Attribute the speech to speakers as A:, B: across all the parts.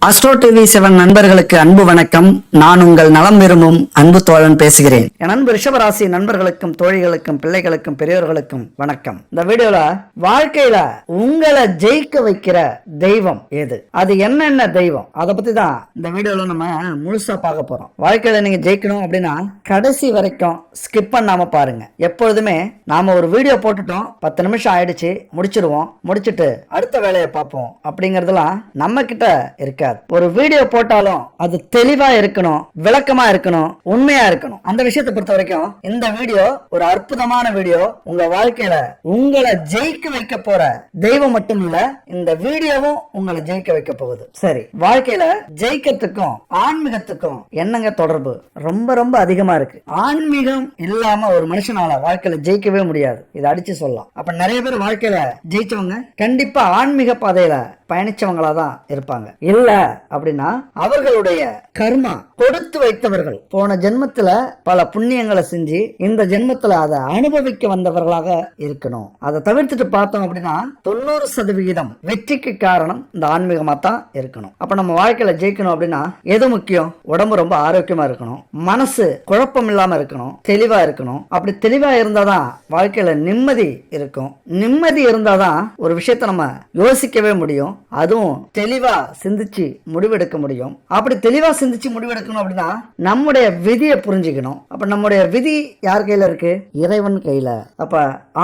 A: Astro TV 7 நண்பர்களுக்கு அன்பு வணக்கம். நான் உங்கள் நலம் விரும்பும் அன்பு தோழன் பேசுகிறேன். என் அன்பு ரிஷபராசி நண்பர்களுக்கும் தோழிகளுக்கும் பிள்ளைகளுக்கும் பெரியவர்களுக்கும் வணக்கம். இந்த வீடியோல வாழ்க்கையில உங்களை ஜெயிக்க வைக்கிற தெய்வம் எது, அது என்னென்ன தெய்வம், அதை பத்தி தான் இந்த வீடியோல நம்ம முழுசா பார்க்க போறோம். வாழ்க்கையில நீங்க ஜெயிக்கணும் அப்படின்னா கடைசி வரைக்கும் ஸ்கிப் பண்ணாம பாருங்க. எப்பொழுதுமே நாம ஒரு வீடியோ போட்டுட்டோம், 10 நிமிஷம் ஆயிடுச்சு, முடிச்சிருவோம், முடிச்சிட்டு அடுத்த வேலையை பார்ப்போம் அப்படிங்கறதெல்லாம் நம்ம கிட்ட இருக்காது. ஒரு வீடியோ போட்டாலும் அது தெளிவா இருக்கணும், விளக்கமா இருக்கணும், உண்மையா இருக்கணும். அந்த விஷயத்தை பொறுத்த வரைக்கும் இந்த வீடியோ ஒரு அற்புதமான வீடியோ. உங்க வாழ்க்கையில உங்களை ஜெயிக்க வைக்க போற தெய்வம் மட்டும் இல்ல, இந்த வீடியோவும் உங்களை ஜெயிக்க வைக்க போகுது. சரி, வாழ்க்கையில ஜெயிக்கிறதுக்கும் ஆன்மீகத்துக்கும் என்னங்க தொடர்பு? ரொம்ப ரொம்ப அதிகமா இருக்கு. ஆன்மீகம் இல்லாம ஒரு மனுஷனால வாழ்க்கையில ஜெயிக்கவே முடியாது. இதை அடிச்சு சொல்லலாம். அப்ப நிறைய பேர் வாழ்க்கையில ஜெயிச்சவங்க கண்டிப்பா ஆன்மீக பாதையில பயணிச்சவங்களா தான் இருப்பாங்க. இல்ல அப்படின்னா அவர்களுடைய கர்மா கொடுத்து வைத்தவர்கள் போன ஜென்மத்துல பல புண்ணியங்களை செஞ்சு இந்த ஜென்மத்துல அதை அனுபவிக்க வந்தவர்களாக இருக்கணும். அதை தவிர்த்துட்டு பார்த்தோம் அப்படின்னா 90% வெற்றிக்கு காரணம் இந்த ஆன்மீகமா தான் இருக்கணும். அப்ப நம்ம வாழ்க்கையில ஜெயிக்கணும் அப்படின்னா எது முக்கியம்? உடம்பு ரொம்ப ஆரோக்கியமா இருக்கணும், மனசு குழப்பம் இல்லாம இருக்கணும், தெளிவா இருக்கணும். அப்படி தெளிவா இருந்தாதான் வாழ்க்கையில நிம்மதி இருக்கும். நிம்மதி இருந்தாதான் ஒரு விஷயத்தை நம்ம யோசிக்கவே முடியும், அதுவும் தெளிவா சிந்திச்சு முடிவெடுக்க முடியும். அப்படி தெளிவா சிந்திச்சு முடிவெடுக்கணும் அப்படின்னா நம்முடைய விதியை புரிஞ்சுக்கணும். அப்ப நம்முடைய விதி யார் கையில இருக்கு? இறைவன் கையில. அப்ப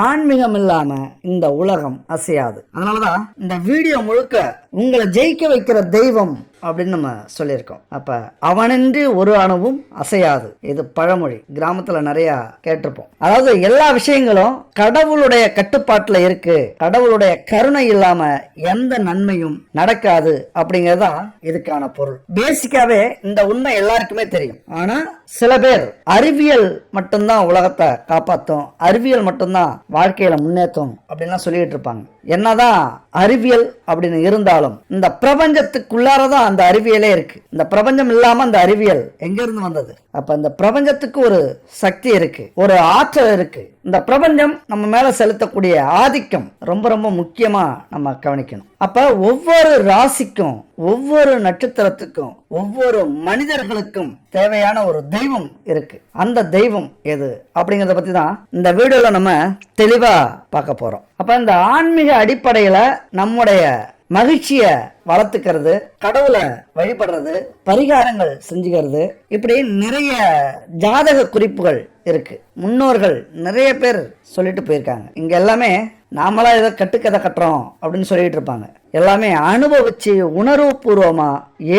A: ஆன்மீகம் இல்லாம இந்த உலகம் அசையாது. அதனாலதான் இந்த வீடியோ முழுக்க உங்களை ஜெயிக்க வைக்கிற தெய்வம் அப்படின்னு நம்ம சொல்லியிருக்கோம். அப்ப அவனின்றி ஒரு அணுவும் அசையாது. இது பழமொழி, கிராமத்துல நிறைய கேட்டிருப்போம். அதாவது எல்லா விஷயங்களும் கடவுளுடைய கட்டுப்பாட்டுல இருக்கு, கடவுளுடைய கருணை இல்லாம எந்த நன்மையும் நடக்காது அப்படிங்கறதுதான் இதுக்கான பொருள். பேசிக்காவே இந்த உண்மை எல்லாருக்குமே தெரியும். ஆனா சில பேர் அறிவியல் மட்டும்தான் உலகத்தை காப்பாற்றும், அறிவியல் மட்டும்தான் வாழ்க்கையில முன்னேற்றும் அப்படின்லாம் சொல்லிட்டு இருப்பாங்க. என்னதான் அறிவியல் அப்படின்னு இருந்தாலும் இந்த பிரபஞ்சத்துக்குள்ளாரதான் அந்த அறிவியலே இருக்கு. இந்த பிரபஞ்சம் இல்லாம அந்த அறிவியல் எங்க இருந்து வந்தது? அப்ப இந்த பிரபஞ்சத்துக்கு ஒரு சக்தி இருக்கு, ஒரு ஆற்றல் இருக்கு. இந்த பிரபஞ்சம் நம்ம மேல செலுத்தக்கூடிய ஆதிக்கம் ரொம்ப ரொம்ப முக்கியமா நம்ம கவனிக்கணும். அப்ப ஒவ்வொரு ராசிக்கும், ஒவ்வொரு நட்சத்திரத்துக்கும், ஒவ்வொரு மனிதர்களுக்கும் தேவையான ஒரு தெய்வம் இருக்கு. அந்த தெய்வம் எது அப்படிங்கறத பத்தி தான் இந்த வீடியோல நம்ம தெளிவா பார்க்க போறோம். அப்ப இந்த ஆன்மீக அடிப்படையில நம்முடைய மகிழ்ச்சிய வளர்த்துக்கிறது, கடவுளை வழிபடுறது, பரிகாரங்கள் செஞ்சுக்கிறது, இப்படி நிறைய ஜாதக குறிப்புகள் இருக்கு. முன்னோர்கள் நிறைய பேர் சொல்லிட்டு போயிருக்காங்க. இங்க எல்லாமே நாமளா ஏதோ கட்டுக்கதை கட்டுறோம் அப்படின்னு சொல்லிட்டு இருப்பாங்க. எல்லாமே அனுபவிச்சு உணர்வு பூர்வமா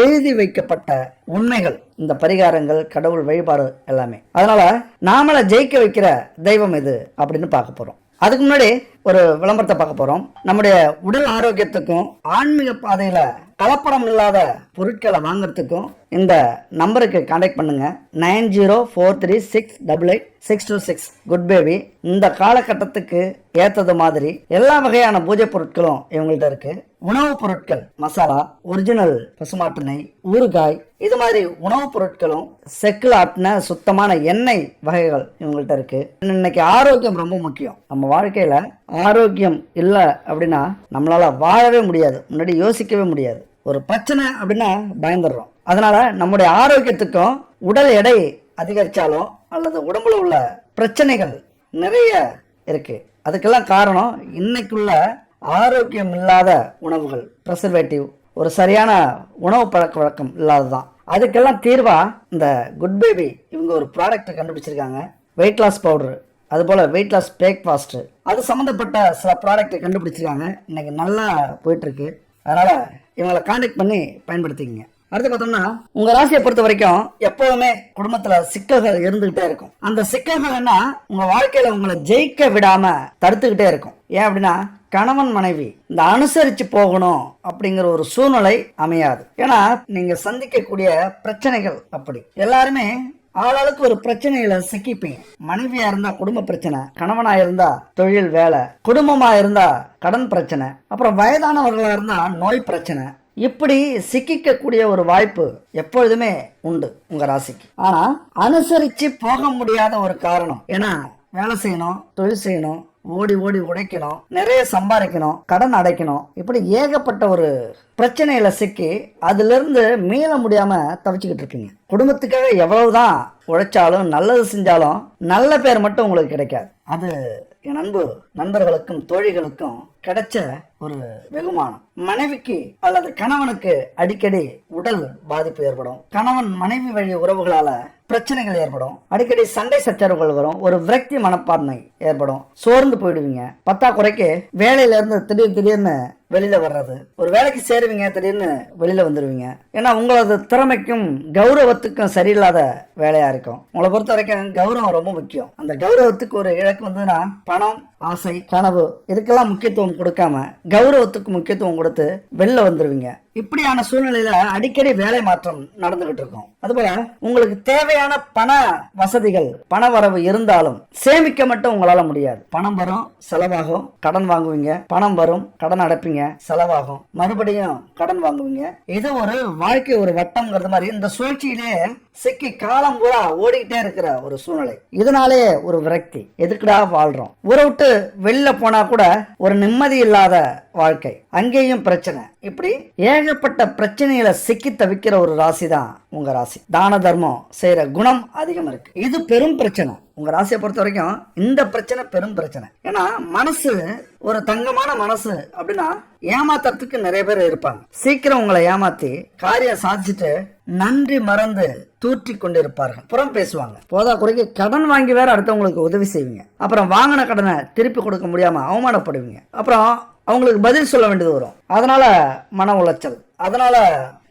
A: எழுதி வைக்கப்பட்ட உண்மைகள் இந்த பரிகாரங்கள், கடவுள் வழிபாடு எல்லாமே. அதனால நாமளை ஜெயிக்க வைக்கிற தெய்வம் எது அப்படின்னு பார்க்க போறோம். அதுக்கு முன்னாடி ஒரு விளம்பரத்தை பார்க்க போறோம். நம்முடைய உடல் ஆரோக்கியத்துக்கும் ஆன்மீக பாதையில கலப்படம் இல்லாத பொருட்களை வாங்கறதுக்கும் இந்த நம்பருக்கு கான்டாக்ட் பண்ணுங்க. 9043688626 குட் பேபி. இந்த காலகட்டத்துக்கு ஏத்தது மாதிரி எல்லா வகையான பூஜை பொருட்களும் இவங்கள்ட்ட இருக்கு. உணவுப் பொருட்கள், மசாலா, ஒரிஜினல் பசுமாட்டு நெய், ஊறுகாய், இது மாதிரி உணவுப் பொருட்களும், செக்கில் ஆட்டின சுத்தமான எண்ணெய் வகைகள் இவங்கள்ட்ட இருக்கு. இன்னைக்கு ஆரோக்கியம் ரொம்ப முக்கியம். நம்ம வாழ்க்கையில ஆரோக்கியம் இல்லை அப்படின்னா நம்மளால வாழவே முடியாது, முன்னாடி யோசிக்கவே முடியாது. ஒரு பிரச்சனை அப்படின்னா பயந்துடுறோம். அதனால நம்முடைய ஆரோக்கியத்துக்கும் உடல் எடை அதிகரிச்சாலும் அல்லது உடம்புல உள்ள பிரச்சனைகள் நிறைய இருக்கு. அதுக்கெல்லாம் காரணம் இன்னைக்குள்ள ஆரோக்கியம் இல்லாத உணவுகள், ப்ரிசர்வேட்டிவ், ஒரு சரியான உணவு பழக்க வழக்கம் இல்லாததான். அதுக்கெல்லாம் தீர்வா இந்த குட் பேபி இவங்க ஒரு ப்ராடக்ட் கண்டுபிடிச்சிருக்காங்க. வெயிட் லாஸ் பவுடர், அதுபோல வெயிட் லாஸ் பிரேக்ஃபாஸ்ட், அது சம்மந்தப்பட்ட சில ப்ராடக்ட் கண்டுபிடிச்சிருக்காங்க. இன்னைக்கு நல்லா போயிட்டு இருக்கு. அதனால இவங்களை கான்டாக்ட் பண்ணி பயன்படுத்திக்கங்க. அடுத்து பார்த்தோம்னா உங்க ராசியை பொறுத்த வரைக்கும் எப்பவுமே குடும்பத்துல சிக்கல்கள் இருந்துகிட்டே இருக்கும். அந்த சிக்கல்கள் என்ன உங்க வாழ்க்கையில உங்களை ஜெயிக்க விடாம தடுத்துக்கிட்டே இருக்கும். ஏன் அப்படின்னா கணவன் மனைவி இந்த அனுசரிச்சு போகணும் அப்படிங்கிற ஒரு சூழ்நிலை அமையாது. ஏன்னா நீங்க சந்திக்கக்கூடிய பிரச்சனைகள் அப்படி. எல்லாருமே ஆளாளுக்கு ஒரு பிரச்சனையில சிக்கிப்பீங்க. மனைவியா இருந்தா குடும்ப பிரச்சனை, கணவனா இருந்தா தொழில் வேலை, குடும்பமா இருந்தா கடன் பிரச்சனை, அப்புறம் வயதானவர்களா இருந்தா நோய் பிரச்சனை. இப்படி சிக்கிக்க கூடிய ஒரு வாய்ப்பு எப்பொழுதுமே உண்டு உங்க ராசிக்கு. ஆனா அனுசரிச்சு போக முடியாத ஒரு காரணம், ஏன்னா வேலை செய்யணும், தொழில் செய்யணும், ஓடி ஓடி உழைக்கணும், நிறைய சம்பாதிக்கணும், கடன் அடைக்கணும், இப்படி ஏகப்பட்ட ஒரு பிரச்சனையில சிக்கி அதுல இருந்து மீள முடியாம தவிச்சுக்கிட்டு இருக்கீங்க. குடும்பத்துக்காக எவ்வளவுதான் உழைச்சாலும் நல்லது செஞ்சாலும் நல்ல பேர் மட்டும் உங்களுக்கு கிடைக்காது. அது என் நண்பர்களுக்கும் தோழிகளுக்கும் கிடைச்ச ஒரு வெகுமானம். மனைவிக்கு அல்லது கணவனுக்கு அடிக்கடி உடல் பாதிப்பு ஏற்படும். கணவன் மனைவி வழி உறவுகளால பிரச்சனைகள் ஏற்படும். அடிக்கடி சண்டை சச்சரவுகள் வரும். ஒரு விரக்தி மனப்பான்மை ஏற்படும். சோர்ந்து போயிடுவீங்க. பத்தாக்குறைக்கு வேலையில இருந்து திடீர்னு வெளியில வர்றது, ஒரு வேலைக்கு சேருவீங்க, திடீர்னு வெளியில வந்துடுவீங்க. ஏன்னா உங்களது திறமைக்கும் கௌரவத்துக்கும் சரியில்லாத வேலையா இருக்கும். உங்களை பொறுத்த வரைக்கும் கௌரவம் ரொம்ப முக்கியம். அந்த கௌரவத்துக்கு ஒரு இலக்கு வந்ததுன்னா பணம், ஆசை, கனவு இதுக்கெல்லாம் முக்கியத்துவம் கொடுக்காம கௌரவத்துக்கு முக்கியத்துவம் கொடுத்து வெளில வந்துருவீங்க. இப்படியான சூழ்நிலையில அடிக்கடி வேலை மாற்றம் நடந்துகிட்டு இருக்கும். அதுபோல உங்களுக்கு தேவையான பண வசதிகள், பண வரவு இருந்தாலும் சேமிக்க மட்டும் உங்களால முடியாது. பணம் வரும், செலவாகும், கடன் வாங்குவீங்க. பணம் வரும், கடன் அடைப்பீங்க, செலவாகும், மறுபடியும் கடன் வாங்குவீங்க. இது ஒரு வாழ்க்கை, ஒரு வட்டம்ங்கிறது மாதிரி இந்த சுழற்சியிலே சிக்கி காலம் பூரா ஓடிக்கிட்டே இருக்கிற ஒரு சூழ்நிலை. இதனாலே ஒரு விரக்தி, எதுக்குடா வாழ்றோம், ஊரை விட்டு வெளில போனா கூட ஒரு நிம்மதி இல்லாத வாழ்க்கை, அங்கேயும் பிரச்சனை. இப்படி ஏகப்பட்ட பிரச்சனைகளை சிக்கி தவிக்கிற ஒரு ராசி தான் உங்க ராசி. தான தர்மம் செய்யற குணம் அதிகம் இருக்கு. இது பெரும் பிரச்சனை. உங்க ராசியை பொறுத்த வரைக்கும் இந்த பிரச்சனை பெரும் பிரச்சனை. ஏன்னா மனசு ஒரு தங்கமான மனசு அப்படின்னா ஏமாத்துறதுக்கு நிறைய பேர் இருப்பாங்க. சீக்கிரம் உங்களை ஏமாத்தி காரியம் சாதிச்சுட்டு நன்றி மறந்து தூற்றி கொண்டிருப்பார்கள். புறம் பேசுவாங்க. போதா குறைக்கு கடன் வாங்கி வேற அடுத்தவங்களுக்கு உதவி செய்வீங்க. அப்புறம் வாங்கின கடனை திருப்பி கொடுக்க முடியாம அவமானப்படுவீங்க. அப்புறம் அவங்களுக்கு பதில் சொல்ல வேண்டியது வரும். அதனால மன உளைச்சல், அதனால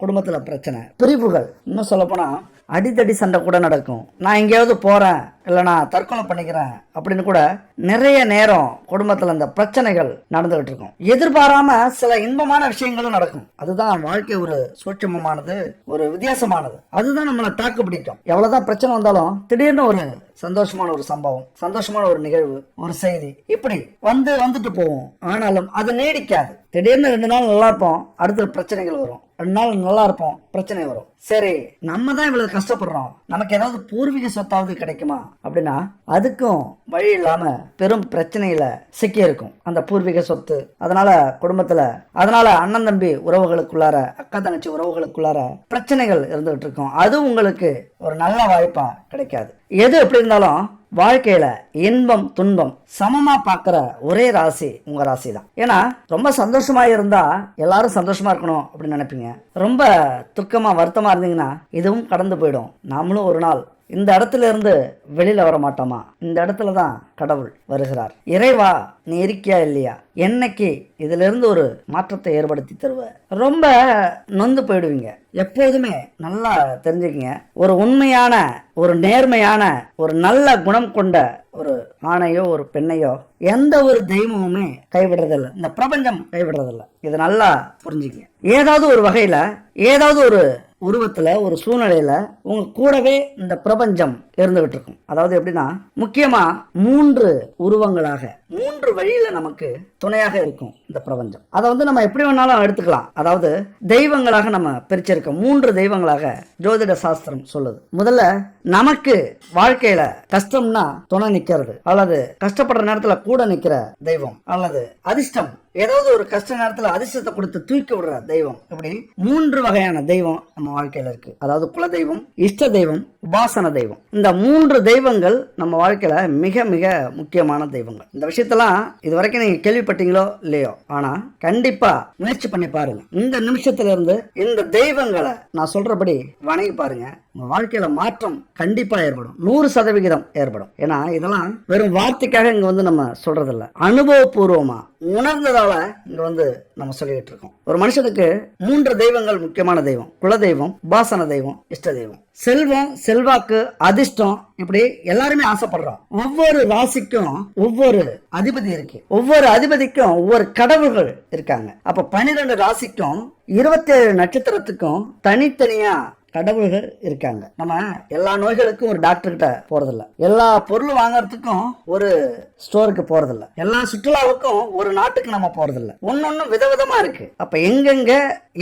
A: குடும்பத்துல பிரச்சனை, பிரிவுகள். இன்னும் சொல்ல போனா அடித்தடி சண்டை கூட நடக்கும். நான் எங்கேயாவது போறேன், இல்லைனா தற்கொலை பண்ணிக்கிறேன் அப்படின்னு கூட நிறைய நேரம் குடும்பத்துல அந்த பிரச்சனைகள் நடந்துகிட்டு இருக்கும். எதிர்பாராம சில இன்பமான விஷயங்களும் நடக்கும். அதுதான் வாழ்க்கை, ஒரு சூட்சமமானது, ஒரு வித்தியாசமானது. அதுதான் நம்மளை தாக்கு பிடிக்கும். எவ்வளவுதான் பிரச்சனை வந்தாலும் திடீர்னு ஒரு சந்தோஷமான ஒரு சம்பவம், சந்தோஷமான ஒரு நிகழ்வு, ஒரு செய்தி, இப்படி வந்துட்டு போவோம். ஆனாலும் அது நீடிக்காது. திடீர்னு 2 நாள் நல்லா இருப்போம், அடுத்த பிரச்சனைகள் வரும். 2 நாள் நல்லா இருப்போம், பிரச்சனை வரும். சரி, நம்ம தான் இவ்வளவு கஷ்டப்படுறோம், நமக்கு ஏதாவது பூர்வீக சொத்தாவது கிடைக்குமா அப்படின்னா அதுக்கும் வழி இல்லாம பெரும் பிரச்சனையில சிக்கி இருக்கும் அந்த பூர்வீக சொத்து. அதனால குடும்பத்துல, அதனால அண்ணன் தம்பி உறவுகளுக்குள்ளார, அக்கா தங்கச்சி உறவுகளுக்குள்ளார பிரச்சனைகள் இருந்துகிட்டு இருக்கும். அது உங்களுக்கு ஒரு நல்ல வாய்ப்பா கிடைக்காது. எது எப்படி இருந்தாலும் வாழ்க்கையில இன்பம் துன்பம் சமமா பாக்குற ஒரே ராசி உங்க ராசி தான். ஏன்னா ரொம்ப சந்தோஷமா இருந்தா எல்லாரும் சந்தோஷமா இருக்கணும் அப்படின்னு நினைப்பீங்க. ரொம்ப துக்கமா வருத்தமா இருந்தீங்கன்னா இதுவும் கடந்து போயிடும். நாமளும் ஒரு நாள் இந்த இடத்துல இருந்து வெளியில வர மாட்டோமா? இந்த இடத்துலதான் கடவுள் வருகிறார். இறைவா நீ இருக்கியா இல்லையா, என்னைக்கு இதுல இருந்து ஒரு மாற்றத்தை ஏற்படுத்தி தருவ. ரொம்ப நொந்து போயிடுவீங்க. எப்போதுமே நல்லா தெரிஞ்சுக்கங்க, ஒரு உண்மையான, ஒரு நேர்மையான, ஒரு நல்ல குணம் கொண்ட ஒரு ஆணையோ ஒரு பெண்ணையோ எந்த ஒரு தெய்வமுமே கைவிடுறதில்லை. இந்த பிரபஞ்சம் கைவிடுறதில்லை. இதை நல்லா புரிஞ்சுக்கங்க. ஏதாவது ஒரு வகையில, ஏதாவது ஒரு உருவத்துல, ஒரு சூழ்நிலையில உங்க கூடவே இந்த பிரபஞ்சம் இருந்துகிட்டு இருக்கும். அதாவது எப்படின்னா, முக்கியமா 3 உருவங்களாக, 3 வழியில நமக்கு துணையாக இருக்கும் இந்த பிரபஞ்சம். அதை நம்ம எப்படி வேணாலும் எடுத்துக்கலாம். அதாவது தெய்வங்களாக நம்ம பிரிச்சிருக்கோம். 3 தெய்வங்களாக ஜோதிட சாஸ்திரம் சொல்லுது. முதல்ல நமக்கு வாழ்க்கையில கஷ்டம்னா துணை நிக்கிறது, அல்லது கஷ்டப்படுற நேரத்துல கூட நிக்கிற தெய்வம், அல்லது அதிர்ஷ்டம், ஏதாவது ஒரு கஷ்ட நேரத்துல அதிர்ஷ்டத்தை கொடுத்து தூக்கி விடுற தெய்வம். இப்படி 3 வகையான தெய்வம் நம்ம வாழ்க்கையில இருக்கு. அதாவது குல தெய்வம், இஷ்ட தெய்வம், உபாசன தெய்வம். இந்த 3 தெய்வங்கள் நம்ம வாழ்க்கையில மிக மிக முக்கியமான தெய்வங்கள். இந்த விஷயத்தெல்லாம் இதுவரைக்கும் நீங்க கேள்விப்பட்டீங்களோ இல்லையோ, ஆனா கண்டிப்பா முயற்சி பண்ணி பாருங்க. இந்த நிமிஷத்துல இருந்து இந்த தெய்வங்களை நான் சொல்றபடி வணங்கி பாருங்க. உங்க வாழ்க்கையில மாற்றம் கண்டிப்பா ஏற்படும். 100% ஏற்படும். ஏன்னா இதெல்லாம் வெறும் வார்த்தைக்காக இங்க நம்ம சொல்றது இல்ல, அனுபவபூர்வமா உணர்ந்ததால இங்க நம்ம சொல்லிட்டு இருக்கோம். ஒரு மனுஷனுக்கு 3 தெய்வங்கள் முக்கியமான தெய்வம். குலதெய்வம், உபாசன தெய்வம், இஷ்ட தெய்வம். செல்வம், செல்வாக்கு, அதிர்ஷ்டம், இப்படி எல்லாருமே ஆசைப்படுறோம். ஒவ்வொரு ராசிக்கும் ஒவ்வொரு அதிபதி இருக்கு. ஒவ்வொரு அதிபதிக்கும் ஒவ்வொரு கடவுள்கள் இருக்காங்க. அப்ப 12 ராசிக்கும் 27 நட்சத்திரத்துக்கும் தனித்தனியா கடவுள்கள் இருக்காங்க. நம்ம எல்லா நோய்களுக்கும் ஒரு டாக்டர் கிட்ட போறதில்ல, எல்லா பொருள் வாங்கறதுக்கும் ஒரு ஸ்டோருக்கு போறதில்ல, எல்லா சுற்றுலாவுக்கும் ஒரு நாட்டுக்கு நம்ம போறதில்ல. ஒன்னொன்னு விதவிதமா இருக்கு. அப்ப எங்கெங்க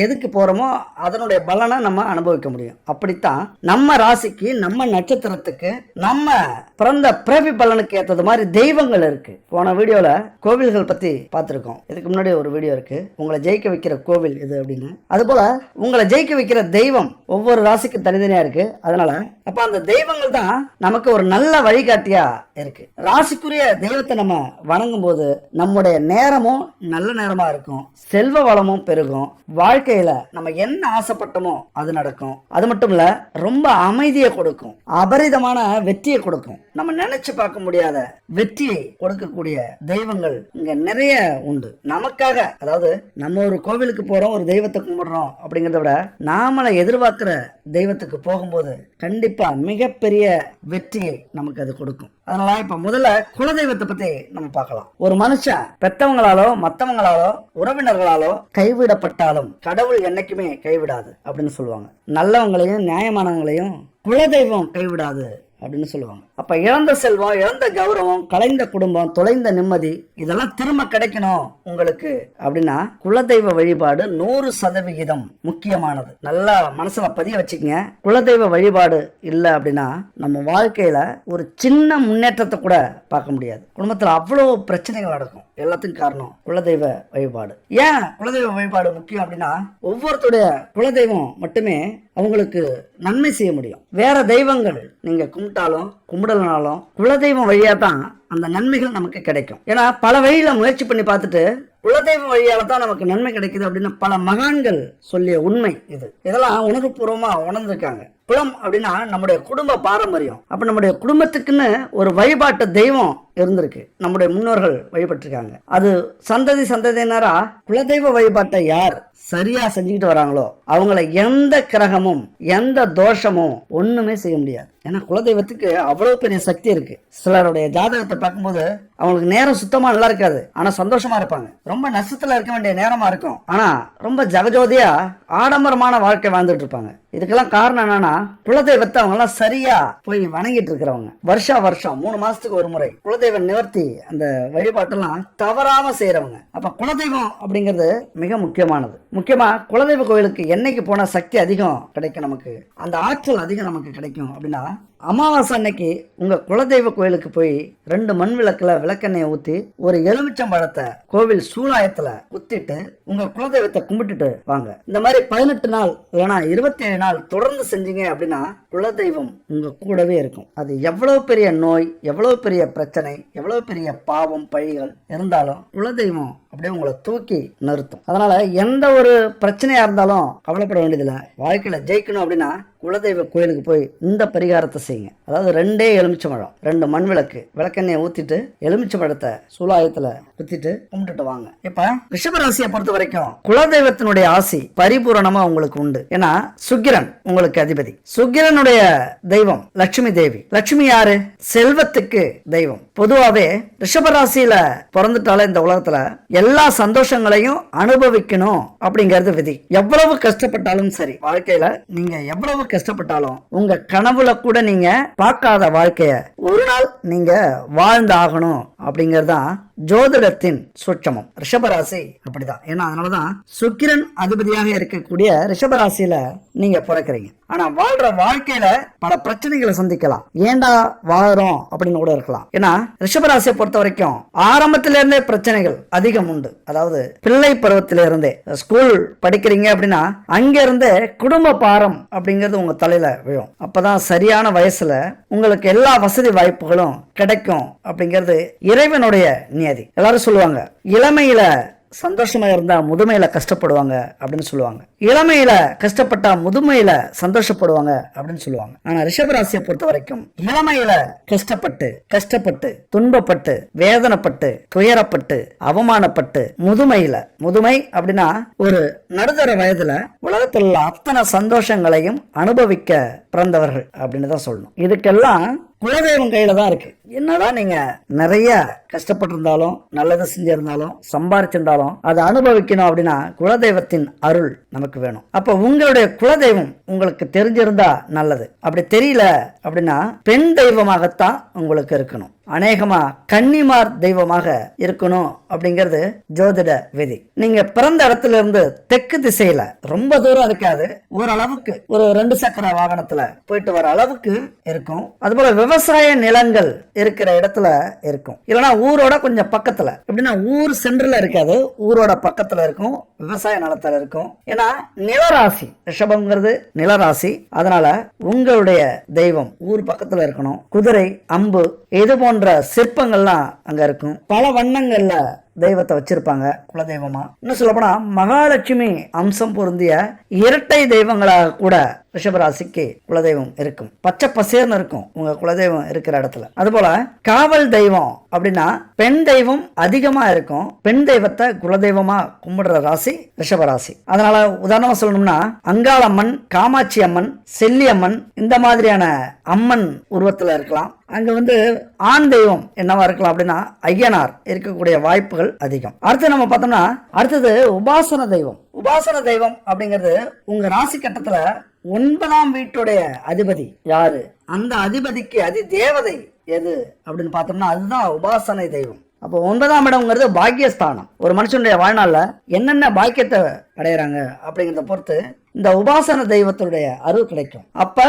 A: எதுக்கு போறோமோ அதனுடைய பலனை நம்ம அனுபவிக்க முடியும். அப்படித்தான் நம்ம ராசிக்கு, நம்ம நட்சத்திரத்துக்கு, நம்ம பிறந்த பிறவி பலனுக்கு ஏற்றது மாதிரி தெய்வங்கள் இருக்கு. போன வீடியோல கோவில்கள் பத்தி பார்த்திருக்கோம். இதுக்கு முன்னாடி ஒரு வீடியோ இருக்கு, உங்களை ஜெயிக்க வைக்கிற கோவில் இது அப்படின்னு. அது போல உங்களை ஜெயிக்க வைக்கிற தெய்வம் ஒவ்வொரு ராசிக்கும் தனித்தனியா இருக்கு. அதனால அப்ப அந்த தெய்வங்கள் தான் நமக்கு ஒரு நல்ல வழிகாட்டியா இருக்கு. ராசிக்குரிய தெய்வத்தை நம்ம வணங்கும் போது நம்முடைய நேரமும் நல்ல நேரமா இருக்கும், செல்வ வளமும் பெருகும், வாழ்க்கையில நம்ம என்ன ஆசைப்பட்டோமோ அது நடக்கும். அது மட்டும் இல்ல, ரொம்ப அமைதியை கொடுக்கும், அபரிதமான வெற்றியை கொடுக்கும். நம்ம நினைச்சு பார்க்க முடியாத வெற்றியை கொடுக்கக்கூடிய தெய்வங்கள் இங்க நிறைய உண்டு நமக்காக. அதாவது நம்ம ஒரு கோவிலுக்கு போறோம், ஒரு தெய்வத்தை கும்பிடுறோம் அப்படிங்கறத விட நாமளை எதிர்பார்க்கிற தெய்வத்துக்கு போகும்போது கண்டிப்பா மிகப்பெரிய வெற்றியை நமக்கு அது கொடுக்கும். அதனால இப்ப முதல்ல குலதெய்வத்தை பத்தி நம்ம பார்க்கலாம். ஒரு மனுஷன் பெத்தவங்களாலோ மத்தவங்களாலோ உறவினர்களாலோ கைவிடப்பட்டாலும் கடவுள் என்னைக்குமே கைவிடாது அப்படின்னு சொல்லுவாங்க. நல்லவங்களையும் நியாயமானவங்களையும் குலதெய்வம் கைவிடாது அப்படின்னு சொல்லுவாங்க. அப்ப இழந்த செல்வம், இழந்த கௌரவம், கலைந்த குடும்பம், தொலைந்த நிம்மதி இதெல்லாம் திரும்ப கிடைக்கணும் உங்களுக்கு அப்படின்னா குலதெய்வ வழிபாடு 100% முக்கியமானது. நல்லா மனசுல பதிய வச்சுக்கங்க. குலதெய்வ வழிபாடு இல்லை அப்படின்னா நம்ம வாழ்க்கையில ஒரு சின்ன முன்னேற்றத்தை கூட பார்க்க முடியாது. குடும்பத்துல அவ்வளவு பிரச்சனைகள் நடக்கும். எல்லாத்துக்கும் காரணம் குலதெய்வ வழிபாடு. ஏன் குலதெய்வ வழிபாடு முக்கியம் அப்படின்னா ஒவ்வொருத்தருடைய குலதெய்வம் மட்டுமே அவங்களுக்கு நன்மை செய்ய முடியும். வேற தெய்வங்கள் நீங்க கும்பிட்டாலும் கும்பிடலனாலும் குலதெய்வம் வழியா தான் அந்த நன்மைகள் நமக்கு கிடைக்கும். ஏன்னா பல வழியில முயற்சி பண்ணி பார்த்துட்டு குலதெய்வம் வழியால தான் நமக்கு நன்மை கிடைக்குது அப்படின்னு பல மகான்கள் சொல்லிய உண்மை இது. இதெல்லாம் உணர்வுபூர்வமா உணர்ந்திருக்காங்க. குலம் அப்படின்னா நம்முடைய குடும்ப பாரம்பரியம். அப்ப நம்முடைய குடும்பத்துக்குன்னு ஒரு வழிபாட்டு தெய்வம் இருந்திருக்கு, நம்முடைய முன்னோர்கள் வழிபட்டிருக்காங்க. அது சந்ததி சந்ததியினரா குலதெய்வ வழிபாட்டை யார் சரியா செஞ்சுக்கிட்டு வராங்களோ அவங்கள எந்த கிரகமும் எந்த தோஷமும் ஒண்ணுமே செய்ய முடியாது. ஏன்னா குலதெய்வத்துக்கு அவ்வளவு பெரிய சக்தி இருக்கு. சிலருடைய ஜாதகத்தை பார்க்கும்போது அவங்களுக்கு நேரம் சுத்தமா நல்லா இருக்காது, ஆனா சந்தோஷமா இருப்பாங்க. ரொம்ப நஷ்டத்துல இருக்க வேண்டிய நேரமா இருக்கும், ஆனா ரொம்ப ஜகஜோதியா ஆடம்பரமான வாழ்க்கை வாழ்ந்துட்டு இருப்பாங்க. இதுக்கெல்லாம் காரணம் என்னன்னா குலதெய்வத்தை அவங்க எல்லாம் சரியா போய் வணங்கிட்டு இருக்கிறவங்க. வருஷம் 3 மாசத்துக்கு ஒரு முறை குலதெய்வ நிவர்த்தி அந்த வழிபாட்டெல்லாம் தவறாம செய்யறவங்க. அப்ப குலதெய்வம் அப்படிங்கிறது மிக முக்கியமானது. முக்கியமா குலதெய்வ கோயிலுக்கு என்னைக்கு போனா சக்தி அதிகம் கிடைக்கும், நமக்கு அந்த ஆற்றல் அதிகம் நமக்கு கிடைக்கும் அப்படின்னா அமாவாசை அன்னைக்கு உங்க குலதெய்வ கோயிலுக்கு போய் 2 மண் விளக்குல விளக்கெண்ணெயை ஊத்தி ஒரு எலுமிச்சம்பழத்தை கோவில் சூலாயத்துல குத்திட்டு உங்க குலதெய்வத்தை கும்பிட்டுட்டு வாங்க. இந்த மாதிரி 18 நாள் இல்லைன்னா 27 நாள் தொடர்ந்து செஞ்சீங்க அப்படின்னா குலதெய்வம் உங்க கூடவே இருக்கும். அது எவ்வளவு பெரிய நோய், எவ்வளவு பெரிய பிரச்சனை, எவ்வளவு பெரிய பாவம் பழிகள் இருந்தாலும் குலதெய்வம் அப்படியே உங்களை தூக்கி நிறுத்தும். அதனால எந்த ஒரு பிரச்சனையா இருந்தாலும் கவலைப்பட வேண்டியதில்லை. வாழ்க்கையில ஜெயிக்கணும் அப்படின்னா குலதெய்வ கோயிலுக்கு போய் இந்த பரிகாரத்தை செய்யுங்க. அதாவது 2 எலுமிச்சம்பழம், 2 மண் விளக்கு, விளக்கெண்ணெயை ஊத்திட்டு எலுமிச்சம்பழத்தை சூலாயத்துல குத்திட்டு கும்பிட்டுட்டு வாங்க. இப்ப ரிஷபராசியை பொறுத்த வரைக்கும் குலதெய்வத்தினுடைய ஆசி பரிபூரணமா உங்களுக்கு உண்டு. ஏன்னா சுக்கிரன் உங்களுக்கு அதிபதி. சுக்கிரனுடைய தெய்வம் லட்சுமி தேவி. லட்சுமி யாரு? செல்வத்துக்கு தெய்வம். பொதுவாவே ரிஷபராசியில பிறந்துட்டாலே இந்த உலகத்துல எல்லா சந்தோஷங்களையும் அனுபவிக்கணும் அப்படிங்கிறது விதி. எவ்வளவு கஷ்டப்பட்டாலும் சரி, வாழ்க்கையில நீங்க எவ்வளவு கஷ்டப்பட்டாலும் உங்க கனவுல கூட நீங்க பார்க்காத வாழ்க்கைய ஒரு நாள் நீங்க வாழ்ந்தாகணும் அப்படிங்கறதுதான் ஜோதிடத்தின் சூட்சமம். ரிஷபராசி அப்படிதான். ஏன்னா அதனாலதான் சுக்கிரன் அதிபதியாக இருக்கக்கூடிய ரிஷபராசியில நீங்க பிறக்கிறீங்க. ஆனா வாழ்ற வாழ்க்கையில பல பிரச்சனைகளை சந்திக்கலாம். ஏண்டா வாழறோம் அப்படின்னு கூட இருக்கலாம். ஏன்னா ரிஷபராசியை பொறுத்த வரைக்கும் ஆரம்பத்தில இருந்தே பிரச்சனைகள் அதிகம் உண்டு. அதாவது பிள்ளை பருவத்தில இருந்தே ஸ்கூல் படிக்கிறீங்க அப்படின்னா அங்க இருந்தே குடும்ப பாரம் அப்படிங்கிறது உங்க தலையில விழும். அப்பதான் சரியான வயசுல உங்களுக்கு எல்லா வசதி வாய்ப்புகளும் கிடைக்கும் அப்படிங்கிறது இறைவனுடைய நியதி. எல்லாரும் சொல்லுவாங்க இளமையில சந்தோஷமா இருந்தா முதுமையில கஷ்டப்படுவாங்க அப்படின்னு சொல்லுவாங்க. இளமையில கஷ்டப்பட்டா முதுமையில சந்தோஷப்படுவாங்க அப்படின்னு சொல்லுவாங்க. ஆனா ரிஷபராசியை பொறுத்த வரைக்கும் இளமையில கஷ்டப்பட்டு துன்பப்பட்டு வேதனைப்பட்டு துயரப்பட்டு அவமானப்பட்டு முதுமை அப்படின்னா ஒரு நடுத்தர வயதுல உலகத்தில் உள்ள அத்தனை சந்தோஷங்களையும் அனுபவிக்க பிறந்தவர்கள் அப்படின்னு தான் சொல்லணும். இதுக்கெல்லாம் குலதெய்வம் கையில தான் இருக்கு. என்னதான் நீங்க நிறைய கஷ்டப்பட்டு இருந்தாலும் நல்லது செஞ்சிருந்தாலும் சம்பாரிச்சிருந்தாலும் அதை அனுபவிக்கணும் அப்படின்னா குலதெய்வத்தின் அருள் நமக்கு வேணும். அப்ப உங்களுடைய குலதெய்வம் உங்களுக்கு தெரிஞ்சிருந்தா நல்லது. அப்படி தெரியல அப்படின்னா பெண் தெய்வமாகத்தான் உங்களுக்கு இருக்கணும். அநேகமா கன்னிமார் தெய்வமாக இருக்கணும் அப்படிங்கிறது ஜோதிட விதி. நீங்க பிறந்த இடத்துல இருந்து தெற்கு திசையில ரொம்ப தூரம் இருக்காது, ஓரளவுக்கு ஒரு 2 சக்கர வாகனத்துல போயிட்டு வர அளவுக்கு இருக்கும். அதுபோல விவசாய நிலங்கள் இருக்கிற இடத்துல இருக்கும், இல்லைன்னா ஊரோட கொஞ்சம் பக்கத்துல, எப்படின்னா ஊர் சென்டர்ல இருக்காது, ஊரோட பக்கத்துல இருக்கும், விவசாய நிலத்துல இருக்கும். ஏன்னா நிலராசி ரிஷபம்ங்கிறது நிலராசி, அதனால உங்களுடைய தெய்வம் ஊர் பக்கத்துல இருக்கணும். குதிரை, அம்பு இது போன்ற சிற்பங்கள்லாம் அங்க இருக்கும். பல வண்ணங்கள்ல தெய்வத்தை வச்சிருப்பாங்க குலதெய்வமா. இன்னும் சொல்ல போனா மகாலட்சுமி அம்சம் பொருந்திய இரட்டை தெய்வங்களாக கூட ரிஷபராசிக்கு குலதெய்வம் இருக்கும். பச்சை பசேர்னு இருக்கும் உங்க குலதெய்வம் இருக்கிற இடத்துல. அதுபோல காவல் தெய்வம் அப்படின்னா பெண் தெய்வம் அதிகமா இருக்கும். பெண் தெய்வத்தை குலதெய்வமா கும்பிடுற ராசி ரிஷபராசி. அதனால உதாரணமா சொல்லணும்னா அங்காளம்மன், காமாட்சி அம்மன், செல்லி அம்மன் இந்த மாதிரியான அம்மன் உருவத்துல இருக்கலாம். அங்க ஆண் தெய்வம் என்னவா இருக்கலாம் அப்படின்னா ஐயனார் இருக்கக்கூடிய வாய்ப்புகள் அதிகம். அடுத்து நம்ம பார்த்தோம்னா அடுத்தது உபாசன தெய்வம். உபாசன தெய்வம் அப்படிங்கிறது உங்க ராசி கட்டத்துல 9ஆம் வீட்டுடைய அதிபதி யாரு, அந்த அதிபதிக்கு அதி தேவதை எது அப்படின்னு பார்த்தோம்னா அதுதான் உபாசனை தெய்வம். அப்போ 9ஆம் இடம்ங்கிறது பாக்கியஸ்தானம். ஒரு மனுஷனுடைய வாழ்நாள்ல என்னென்ன பாக்கியத்தை அடையிறாங்க அப்படிங்கிறத பொறுத்து இந்த உபாசன தெய்வத்துடைய அருள் கிடைக்கும். அப்ப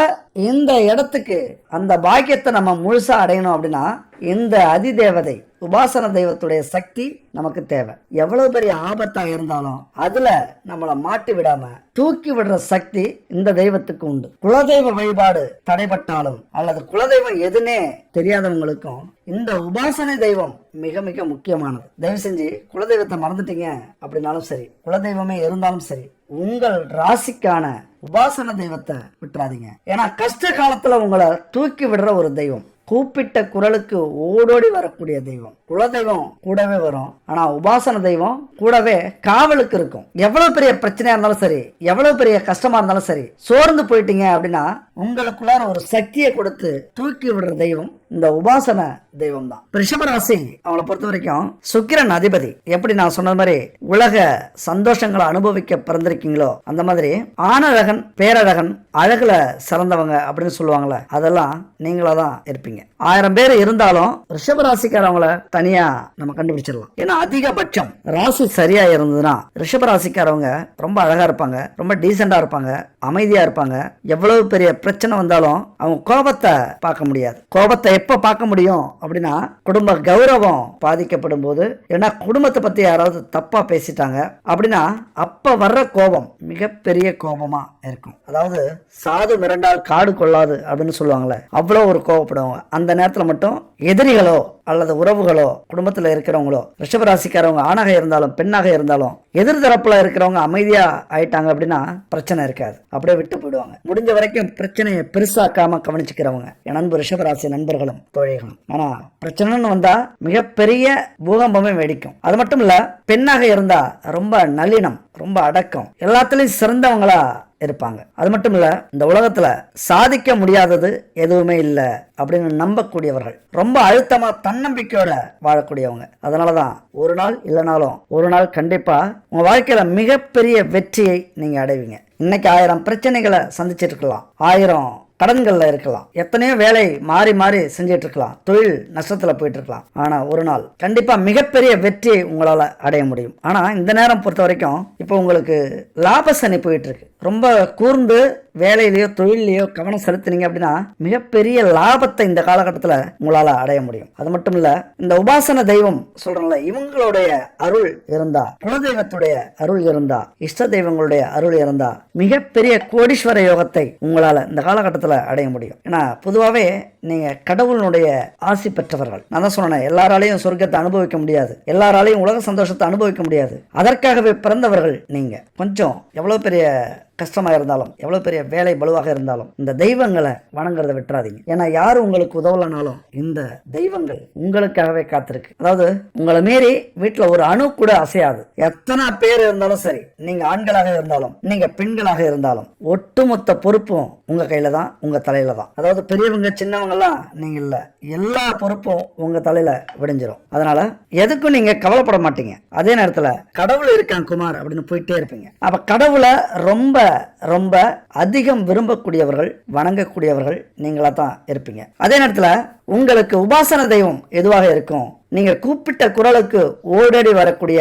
A: இந்த இடத்துக்கு அந்த பாக்கியத்தை நம்ம முழுசா அடையணும் அப்படின்னா இந்த அதிதேவதை உபாசன தெய்வத்துடைய சக்தி நமக்கு தேவை. எவ்வளவு பெரிய ஆபத்தா இருந்தாலும் அதுல நம்மளை மாட்டி விடாம தூக்கி விடுற சக்தி இந்த தெய்வத்துக்கு உண்டு. குலதெய்வ வழிபாடு தடைபட்டாலும் அல்லது குலதெய்வம் எதுனே தெரியாதவங்களுக்கும் இந்த உபாசனை தெய்வம் மிக மிக முக்கியமானது. தயவு செஞ்சு குலதெய்வத்தை மறந்துட்டீங்க அப்படின்னாலும் சரி, குலதெய்வமே இருந்தாலும் சரி, உங்கள் ராசிக்கான உபாசன தெய்வத்தை விட்டுறாதீங்க. ஏன்னா கஷ்ட காலத்துல உங்களை தூக்கி விடுற ஒரு தெய்வம், கூப்பிட்ட குரலுக்கு ஓடோடி வரக்கூடிய தெய்வம். குலதெய்வம் கூடவே வரும், ஆனா உபாசன தெய்வம் கூடவே காவலுக்கு இருக்கும். எவ்வளவு பெரிய பிரச்சனையா இருந்தாலும் சரி, எவ்வளவு பெரிய கஷ்டமா இருந்தாலும் சரி, சோர்ந்து போயிட்டீங்க அப்படின்னா உங்களுக்குள்ளார ஒரு சக்தியை கொடுத்து தூக்கி விடுற தெய்வம் இந்த உபாசன தெய்வம் தான். ரிஷபராசி அவங்களை பொறுத்த வரைக்கும் சுக்கிரன் அதிபதி. எப்படி நான் சொன்னது மாதிரி உலக சந்தோஷங்களை அனுபவிக்க பிறந்திருக்கீங்களோ அந்த மாதிரி ஆணழகன், பேரழகன், அழகுல சிறந்தவங்க அப்படின்னு சொல்லுவாங்கல்ல, அதெல்லாம் நீங்களா தான் இருப்பீங்க. 1000 பேர் இருந்தாலும் ரிஷபராசிக்காரவங்களை தனியா நம்ம கண்டுபிடிச்சிடலாம். ஏன்னா அதிகபட்சம் ராசி சரியா இருந்ததுன்னா ரிஷபராசிக்காரவங்க ரொம்ப அழகா இருப்பாங்க, ரொம்ப டீசெண்டா இருப்பாங்க, அமைதியா இருப்பாங்க. எவ்வளவு பெரிய பிரச்சனை வந்தாலும் அவங்க கோபத்தை பார்க்க முடியாது. கோபத்தை எப்ப பார்க்க முடியும் அப்படின்னா குடும்ப கௌரவம் பாதிக்கப்படும் போது, ஏன்னா குடும்பத்தை பத்தி யாராவது தப்பா பேசிட்டாங்க அப்படின்னா அப்ப வர்ற கோபம் மிகப்பெரிய கோபமா இருக்கும். அதாவது சாது மிரண்டால் காடு கொள்ளாது அப்படின்னு சொல்லுவாங்கல்ல, அவ்வளவு ஒரு கோபப்படுவாங்க. அந்த நேரத்துல மட்டும் எதிரிகளோ அல்லது உறவுகளோ குடும்பத்தில் இருக்கிறவங்களோ ரிஷபராசிக்காரவங்க ஆணாக இருந்தாலும் பெண்ணாக இருந்தாலும் எதிர்தரப்புல இருக்கிறவங்க அமைதியா ஆயிட்டாங்க அப்படின்னா பிரச்சனை இருக்காது, அப்படியே விட்டு போயிடுவாங்க. முடிஞ்ச வரைக்கும் பிரச்சனையை பெருசாக்காம கவனிச்சுக்கிறவங்க என் அன்பு ரிஷபராசி நண்பர்களும் தோழிகளும். ஆனா பிரச்சனைன்னு வந்தா மிகப்பெரிய பூகம்பமே வெடிக்கும். அது மட்டும் இல்ல, பெண்ணாக இருந்தா ரொம்ப நல்லினம், ரொம்ப அடக்கம், எல்லாத்துலயும் சிறந்தவங்களா இருப்பாங்க. அது மட்டும் இல்ல, இந்த உலகத்துல சாதிக்க முடியாதது எதுவுமே இல்லை அப்படின்னு நம்பக்கூடியவர்கள், ரொம்ப அழுத்தமா தன்னம்பிக்கையோட வாழக்கூடியவங்க. அதனாலதான் ஒரு நாள் இல்லைனாலும் ஒரு நாள் கண்டிப்பா உங்க வாழ்க்கையில மிகப்பெரிய வெற்றியை நீங்க அடைவீங்க. இன்னைக்கு 1000 பிரச்சனைகளை சந்திச்சிட்டு இருக்கலாம், 1000 கடன்கள்ல இருக்கலாம், எத்தனையோ வேலை மாறி மாறி செஞ்சிட்டு இருக்கலாம், தொழில் நஷ்டத்துல போயிட்டு இருக்கலாம். ஆனா ஒரு நாள் கண்டிப்பா மிகப்பெரிய வெற்றியை உங்களால அடைய முடியும். ஆனா இந்த நேரம் பொறுத்த வரைக்கும் இப்போ உங்களுக்கு லாப சனி போயிட்டு இருக்கு. ரொம்ப கூர்ந்து வேலையிலயோ தொழிலையோ கவனம் செலுத்தினீங்க அப்படின்னா மிகப்பெரிய லாபத்தை இந்த காலகட்டத்துல உங்களால அடைய முடியும். அது மட்டும் இல்ல, இந்த உபாசன தெய்வம் சொல்றோம்ல, இவங்களுடைய அருள் இருந்தா, குலதெய்வத்துடைய அருள் இருந்தா, இஷ்ட தெய்வங்களுடைய அருள் இருந்தா மிகப்பெரிய கோடீஸ்வர யோகத்தை உங்களால இந்த காலகட்டத்துல அடைய முடியும். ஏன்னா பொதுவாவே நீங்க கடவுளுடைய ஆசி பெற்றவர்கள். நான் தான் சொன்னேன், எல்லாராலையும் சொர்க்கத்தை அனுபவிக்க முடியாது, எல்லாராலையும் உலக சந்தோஷத்தை அனுபவிக்க முடியாது. அதற்காகவே பிறந்தவர்கள் நீங்க. கொஞ்சம் எவ்வளவு பெரிய கஷ்டமா இருந்தாலும், எவ்வளவு பெரிய வேலை பலுவாக இருந்தாலும் இந்த தெய்வங்களை வணங்குறத விட்டுறாதீங்க. ஏன்னா யாரும் உங்களுக்கு உதவலனாலும் இந்த தெய்வங்கள் உங்களுக்காகவே காத்திருக்கு. அதாவது உங்களை மீறி வீட்டுல ஒரு அணு கூட அசையாது. எத்தனை பேர் இருந்தாலும் சரி, நீங்க ஆண்களாக இருந்தாலும் நீங்க பெண்களாக இருந்தாலும் ஒட்டுமொத்த பொறுப்பும் உங்க கையில தான், உங்க தலையில தான். அதாவது பெரியவங்க சின்னவங்க பொறுப்பெல்லாம் நீங்க இல்ல, எல்லா பொறுப்பும் உங்க தலையில விடிஞ்சிரும். அதனால எதுக்கும் நீங்க கவலைப்பட மாட்டீங்க. அதே நேரத்துல கடவுள் இருக்கான் குமார் அப்படின்னு போயிட்டே இருப்பீங்க. அப்ப கடவுளை ரொம்ப ரொம்ப அதிகம் விரும்பக்கூடியவர்கள், வணங்கக்கூடியவர்கள் நீங்களா தான் இருப்பீங்க. அதே நேரத்துல உங்களுக்கு உபாசன தெய்வம் எதுவாக இருக்கும், நீங்க கூப்பிட்ட குரலுக்கு ஓடடி வரக்கூடிய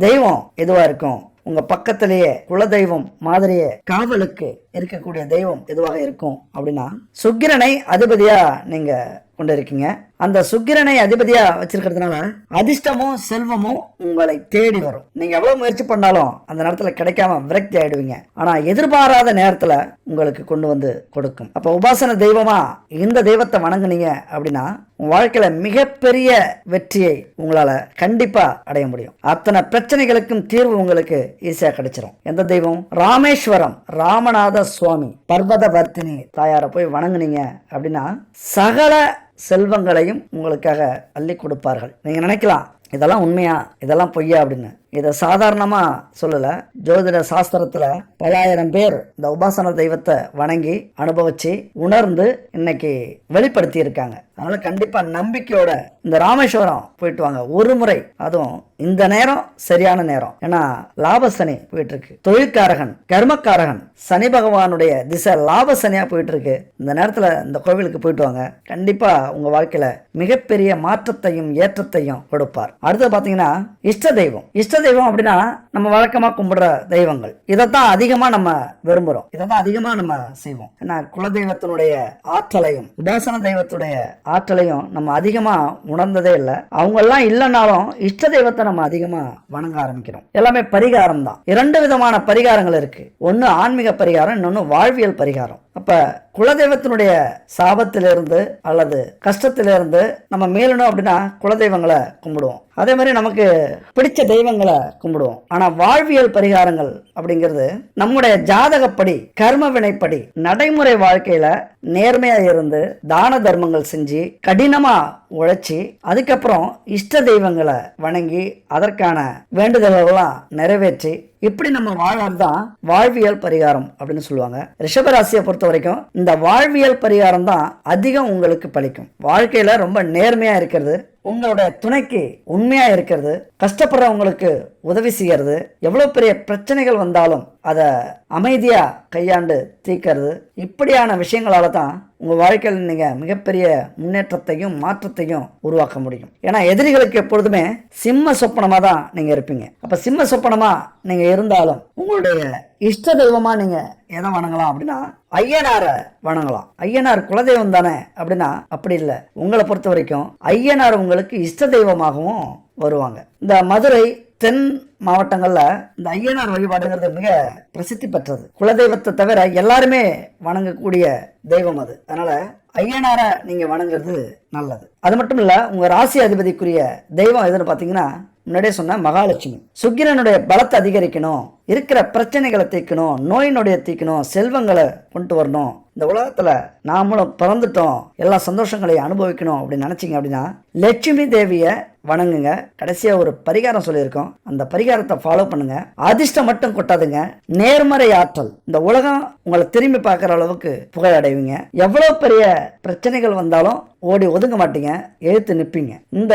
A: தெய்வம் எதுவா இருக்கும், உங்க பக்கத்திலேயே குலதெய்வம் மாதிரியே காவலுக்கு இருக்கக்கூடிய தெய்வம் எதுவாக இருக்கும் அப்படின்னா சுக்கிரனை அதிபதியா நீங்க கொண்டிருக்கீங்க. அந்த சுக்கிரனை அதிபதியா வச்சிருக்கிறதுனால அதிர்ஷ்டமும் செல்வமும் உங்களை தேடி வரும். நீங்க எவ்வளவு முயற்சி பண்ணாலும் அந்த நேரத்துல கிடைக்காம விரக்தி ஆயிடுவீங்க. ஆனா எதிர்பாராத நேரத்துல உங்களுக்கு கொண்டு வந்து கொடுக்கும். அப்ப உபாசன தெய்வமா இந்த தெய்வத்தை வணங்குனீங்க அப்படின்னா உங்க வாழ்க்கையில மிகப்பெரிய வெற்றியை உங்களால கண்டிப்பா அடைய முடியும். அத்தனை பிரச்சனைகளுக்கும் தீர்வு உங்களுக்கு ஈஸியா கிடைச்சிரும். எந்த தெய்வம்? ராமேஸ்வரம் ராமநாத சுவாமி பர்வத வர்த்தினி தாயாரை போய் வணங்குனீங்க அப்படின்னா சகல செல்வங்களையும் உங்களுக்காக அள்ளி கொடுப்பார்கள். நீங்க நினைக்கலாம் இதெல்லாம் உண்மையா இதெல்லாம் பொய்யா அப்படின்னு. இதை சாதாரணமா சொல்லல, ஜோதிட சாஸ்திரத்துல பலாயிரம் பேர் இந்த உபாசன தெய்வத்தை வணங்கி அனுபவிச்சு உணர்ந்து இன்னைக்கு வெளிப்படுத்தி இருக்காங்க. அதனால கண்டிப்பா நம்பிக்கையோட இந்த ராமேஸ்வரம் போயிட்டு வாங்க ஒரு முறை. அதுவும் இந்த நேரம் சரியான நேரம். ஏன்னா லாபசனி போயிட்டு இருக்கு, தொழிற்காரகன் கர்மக்காரகன் சனி பகவானுடைய திசை லாபசனியா போயிட்டு இருக்கு. இந்த நேரத்துல இந்த கோவிலுக்கு போயிட்டு வாங்க, கண்டிப்பா உங்க வாழ்க்கையில மிகப்பெரிய மாற்றத்தையும் ஏற்றத்தையும் கொடுப்பார். அடுத்து பாத்தீங்கன்னா இஷ்ட தெய்வம். இஷ்ட தெய்வம் அப்படின்னா நம்ம வழக்கமா கும்பிடுற தெய்வங்கள். இதைத்தான் அதிகமா நம்ம விரும்புறோம், இதைத்தான் அதிகமா நம்ம செய்வோம். ஏன்னா குலதெய்வத்தினுடைய ஆற்றலையும் உபாசன தெய்வத்துடைய ஆற்றலையும் நம்ம அதிகமா உணர்ந்ததே இல்லை. அவங்க எல்லாம் இல்லைன்னாலும் இஷ்ட தெய்வத்தை நம்ம அதிகமா வணங்க ஆரம்பிக்கிறோம். எல்லாமே பரிகாரம் தான். 2 விதமான பரிகாரங்கள் இருக்கு. ஒன்னு ஆன்மீக பரிகாரம், இன்னொன்னு வாழ்வியல் பரிகாரம். அப்ப குலதெய்வத்தினுடைய சாபத்திலிருந்து அல்லது கஷ்டத்திலிருந்து நம்ம மீளணும் அப்படின்னா குலதெய்வங்களை கும்பிடுவோம். அதே மாதிரி நமக்கு பிடிச்ச தெய்வங்களை கும்பிடுவோம். ஆனா வாழ்வியல் பரிகாரங்கள் அப்படிங்கிறது நம்முடைய ஜாதகப்படி கர்ம வினைப்படி நடைமுறை வாழ்க்கையில நேர்மையா இருந்து தான தர்மங்கள் செஞ்சு கடினமா உழைச்சி அதுக்கப்புறம் இஷ்ட தெய்வங்களை வணங்கி அதற்கான வேண்டுதல்கள்லாம் நிறைவேற்றி இப்படி நம்ம வாழறதுதான் வாழ்வியல் பரிகாரம் அப்படின்னு சொல்லுவாங்க. ரிஷபராசியை பொறுத்த வரைக்கும் இந்த வாழ்வியல் பரிகாரம் தான் அதிகம் உங்களுக்கு பலிக்கும். வாழ்க்கையில ரொம்ப நேர்மையா இருக்கிறது, உங்களுடைய துணைக்கு உண்மையா இருக்கிறது, கஷ்டப்படுறவங்களுக்கு உதவி செய்யறது, எவ்வளவு பெரிய பிரச்சனைகள் வந்தாலும் அதை அமைதியா கையாண்டு தீர்க்கிறது, இப்படியான விஷயங்களால தான் உங்க வாழ்க்கையில் நீங்க மிகப்பெரிய முன்னேற்றத்தையும் மாற்றத்தையும் உருவாக்க முடியும். ஏன்னா எதிரிகளுக்கு எப்பொழுதுமே சிம்ம சொப்பனமா தான் நீங்க இருப்பீங்க. அப்ப சிம்ம சொப்பனமா நீங்க இருந்தாலும் உங்களுடைய இஷ்ட தெய்வமா நீங்க எதை வணங்கலாம் அப்படின்னா ஐயனார வணங்கலாம். ஐயனார் குலதெய்வம் தானே அப்படின்னா அப்படி இல்லை. உங்களை பொறுத்த வரைக்கும் ஐயனார் உங்களுக்கு இஷ்ட தெய்வமாகவும் வருவாங்க. இந்த மதுரை தென் மாவட்டங்கள்ல இந்த ஐயனார் வழிபாடுங்கிறது மிக பிரசித்தி பெற்றது. குலதெய்வத்தை தவிர எல்லாருமே வணங்கக்கூடிய தெய்வம் அது. அதனால ஐயனார நீங்க வணங்குறது நல்லது. அது மட்டும் இல்ல, உங்க ராசி அதிபதிக்குரிய தெய்வம் எதுன்னு பாத்தீங்கன்னா முன்னாடியே சொன்ன மகாலட்சுமி. சுக்கிரனுடைய பலத்தை அதிகரிக்கணும், இருக்கிற பிரச்சனைகளை தீர்க்கணும், நோய் நொடியை தீர்க்கணும், செல்வங்களை கொண்டு வரணும், இந்த உலகத்துல நாமளும் பிறந்துட்டோம் எல்லா சந்தோஷங்களையும் அனுபவிக்கணும் அப்படின்னு நினைச்சீங்க அப்படின்னா லட்சுமி தேவிய வணங்குங்க. கடைசியா ஒரு பரிகாரம் சொல்லியிருக்கோம், அந்த பரிகாரத்தை ஃபாலோ பண்ணுங்க. அதிர்ஷ்டம் மட்டும் கொட்டாதுங்க, நேர்மறை ஆற்றல். இந்த உலகம் உங்களை திரும்பி பார்க்குற அளவுக்கு புகழடைவீங்க. எவ்வளவு பெரிய பிரச்சனைகள் வந்தாலும் ஓடி ஒதுங்க மாட்டீங்க, எழுத்து நிற்பீங்க. இந்த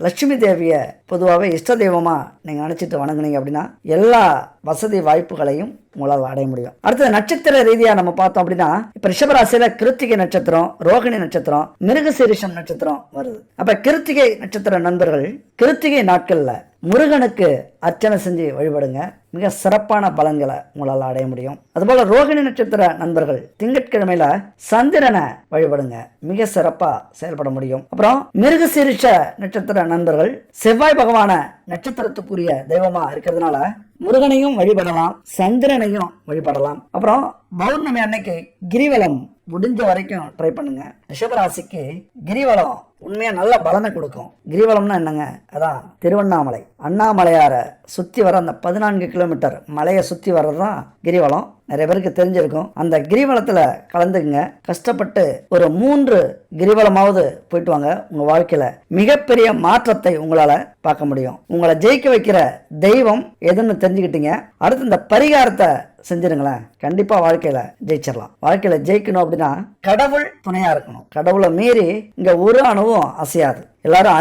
A: லட்சுமி தேவிய பொதுவாகவே இஷ்ட தெய்வமா நீங்க நினைச்சிட்டு வணங்குனீங்க அப்படின்னா எல்லா வசதி வாய்ப்புகளையும் உங்களால் அடைய முடியும். அடுத்தது நட்சத்திர ரீதியா நம்ம பார்த்தோம் அப்படின்னா இப்ப ரிஷபராசியில கிருத்திகை நட்சத்திரம், ரோகிணி நட்சத்திரம், மிருகசீரிஷம் நட்சத்திரம் வருது. அப்ப கிருத்திகை நட்சத்திர நண்பர்கள் கிருத்திகை நாட்கள்ல முருகனுக்கு அர்ச்சனை செஞ்சு வழிபடுங்க, மிக சிறப்பான பலன்களை உங்களால் அடைய முடியும். அதுபோல ரோகிணி நட்சத்திர நண்பர்கள் திங்கட்கிழமையில சந்திரனை வழிபடுங்க, மிக சிறப்பா செயல்பட முடியும். அப்புறம் மிருகசீரிஷ நட்சத்திர நண்பர்கள் செவ்வாய் பகவான நட்சத்திரத்துக்குரிய தெய்வமா இருக்கிறதுனால முருகனையும் வழிபடலாம், சந்திரனையும் வழிபடலாம். அப்புறம் பௌர்ணமி அன்னைக்கு கிரிவலம் முடிஞ்ச வரைக்கும் ட்ரை பண்ணுங்க. ரிஷபராசிக்கு கிரிவலம் உண்மையா நல்ல பலனை கொடுக்கும். கிரிவலம்னா என்னங்க? அதான் திருவண்ணாமலை அண்ணாமலையார சுத்தி வர அந்த 14 கிலோமீட்டர் மலையை சுத்தி வர்றதுதான் கிரிவலம். நிறைய பேருக்கு தெரிஞ்சிருக்கும். அந்த கிரிவலத்துல கலந்துக்குங்க. கஷ்டப்பட்டு ஒரு 3 கிரிவலமாவது போயிட்டு வாங்க. உங்க வாழ்க்கையில மிகப்பெரிய மாற்றத்தை உங்களால பார்க்க முடியும். உங்களை ஜெயிக்க வைக்கிற தெய்வம் எதுன்னு தெரிஞ்சுக்கிட்டீங்க. அடுத்து இந்த பரிகாரத்தை செஞ்சிருங்களேன், கண்டிப்பா வாழ்க்கையில ஜெயிச்சிடலாம். வாழ்க்கையில ஜெயிக்கணும் அப்படின்னா கடவுள் துணையா இருக்கணும். கடவுளை மீறி இங்க ஒரு அணுவும் அசையாது. எல்லாரும்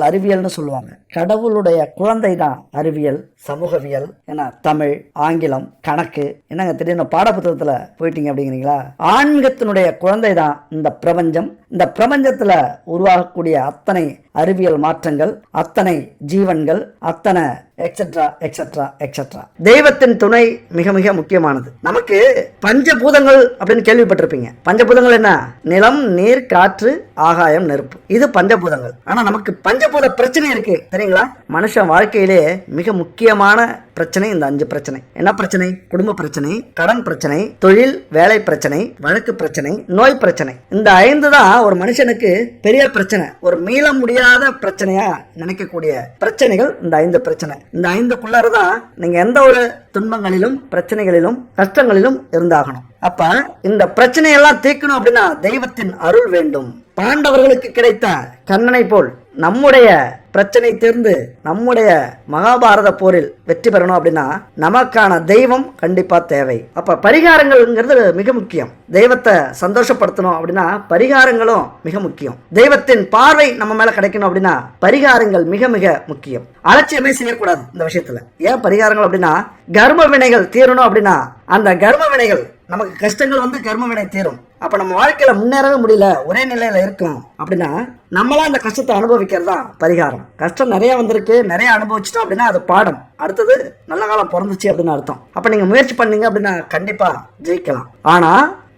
A: அறிவியல்னு சொல்லுவாங்க. கடவுளுடைய குழந்தை தான் அறிவியல், சமூகவியல், ஏன்னா தமிழ், ஆங்கிலம், கணக்கு. என்னங்க திடீர்னு பாடப்புத்தகத்துல போயிட்டீங்க அப்படிங்கிறீங்களா? ஆன்மீகத்தினுடைய குழந்தை தான் இந்த பிரபஞ்சம். இந்த பிரபஞ்சத்துல உருவாகக்கூடிய அத்தனை அறிவியல் மாற்றங்கள், அத்தனை ஜீவன்கள், அத்தனை எக்ஸெட்ரா எக்ஸெட்ரா எக்ஸெட்ரா. தெய்வத்தின் துணை மிக மிக முக்கியமானது. நமக்கு பஞ்சபூதங்கள் அப்படின்னு கேள்விப்பட்டிருப்பீங்க. பஞ்சபூதங்கள் என்ன? நிலம், நீர், காற்று, ஆகாயம், நெருப்பு. இது பஞ்சபூதங்கள். ஆனா நமக்கு பஞ்சபூத பிரச்சனை இருக்கு தெரியுங்களா? மனுஷன் வாழ்க்கையிலே மிக முக்கியமான பிரச்சனை இந்த 5 பிரச்சனை. என்ன பிரச்சனை? குடும்ப பிரச்சனை, கடன் பிரச்சனை, தொழில் வேலை பிரச்சனை, வழக்கு பிரச்சனை, நோய் பிரச்சனை. இந்த 5 தான் ஒரு மனுஷனுக்கு பெரிய பிரச்சனை. ஒரு மீள முடியாத பிரச்சனையா நினைக்கக்கூடிய பிரச்சனைகள் இந்த 5 பிரச்சனை. இந்த 5க்குள்ளதான் நீங்க எந்த ஒரு துன்பங்களிலும், பிரச்சனைகளிலும், கஷ்டங்களிலும் இருந்தாகணும். அப்ப இந்த பிரச்சனையெல்லாம் தீர்க்கணும் அப்படின்னா தெய்வத்தின் அருள் வேண்டும். பாண்டவர்களுக்கு கிடைத்த கண்ணனை போல் நம்முடைய பிரச்சனை தீர்ந்து நம்முடைய மகாபாரத போரில் வெற்றி பெறணும் அப்படின்னா நமக்கான தெய்வம் கண்டிப்பா தேவை. அப்ப பரிகாரங்கள்ங்கிறது மிக முக்கியம். தெய்வத்தை சந்தோஷப்படுத்தணும் அப்படின்னா பரிகாரங்களும் மிக முக்கியம். தெய்வத்தின் பார்வை நம்ம மேல கிடைக்கணும் அப்படின்னா பரிகாரங்கள் மிக மிக முக்கியம். அலட்சியமே செய்யக்கூடாது இந்த விஷயத்துல. ஏன் பரிகாரங்கள் அப்படின்னா கர்ம வினைகள் தீரணும் அப்படின்னா அந்த கர்ம வினைகள், நமக்கு கஷ்டங்கள் வந்து கர்ம வினை தீரும். அப்ப நம்ம வாழ்க்கையில முன்னேறவே முடியல, ஒரே நிலையில இருக்கும் அப்படின்னா நம்மளா அந்த கஷ்டத்தை அனுபவிக்கிறதா பரிகாரம். கஷ்டம் நிறைய வந்திருக்கு, நிறைய அனுபவிச்சிட்டோம் அப்படின்னா அது பாடம். அடுத்தது நல்ல காலம் பிறந்துச்சு அப்படின்னு அர்த்தம். அப்ப நீங்க முயற்சி பண்ணீங்க அப்படின்னா கண்டிப்பா ஜெயிக்கலாம். ஆனா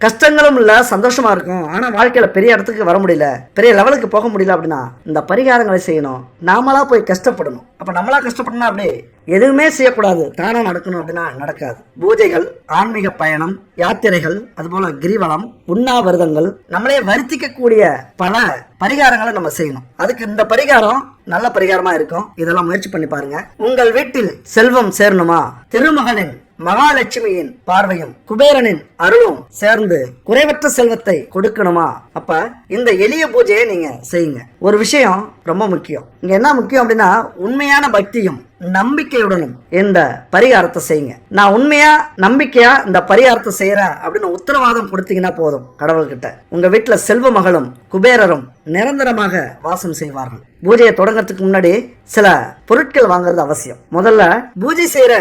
A: கஷ்டங்களும் இல்ல, சந்தோஷமா இருக்கும். ஆனா வாழ்க்கையில பெரிய இடத்துக்கு வர முடியல, பெரிய லெவலுக்கு போக முடியல அப்படின்னா இந்த பரிகாரங்களை செய்யணும். நாமளா போய் கஷ்டப்படணும். அப்ப நம்மளா கஷ்டப்படணும், அப்படி எதுவுமே செய்யக்கூடாது, தானா நடக்கணும் அப்படின்னா நடக்காது. பூஜைகள், ஆன்மீக பயணம், யாத்திரைகள், அதுபோல கிரிவலம், உண்ணாவிரதங்கள், நம்மளே வருத்திக்க கூடிய பல பரிகாரங்களை நம்ம செய்யணும். அதுக்கு இந்த பரிகாரம் நல்ல பரிகாரமா இருக்கும். இதெல்லாம் முயற்சி பண்ணி பாருங்க. உங்கள் வீட்டில் செல்வம் சேரணுமா? திருமகனின் மகாலட்சுமியின் பார்வையும் குபேரனின் அருளும் சேர்ந்து குறைவற்ற செல்வத்தை கொடுக்கணுமா? அப்ப இந்த எளிய பூஜையை நீங்க செய்யுங்க. ஒரு விஷயம் ரொம்ப முக்கியம். இங்க என்ன முக்கியம் அப்படின்னா உண்மையான பக்தியும் நம்பிக்கையுடனும் இந்த பரிகாரத்தை செய்யுங்க. நான் உண்மையா நம்பிக்கையா இந்த பரிகாரத்தை செய்யறேன் அப்படின்னு உத்தரவாதம் கொடுத்தீங்கன்னா போதும். கடவுள்கிட்ட உங்க வீட்டுல செல்வ மகளும் குபேரரும் நிரந்தரமாக வாசம் செய்வார்கள். பூஜையை தொடங்கறதுக்கு முன்னாடி சில பொருட்கள் வாங்குறது அவசியம். முதல்ல பூஜை செய்யற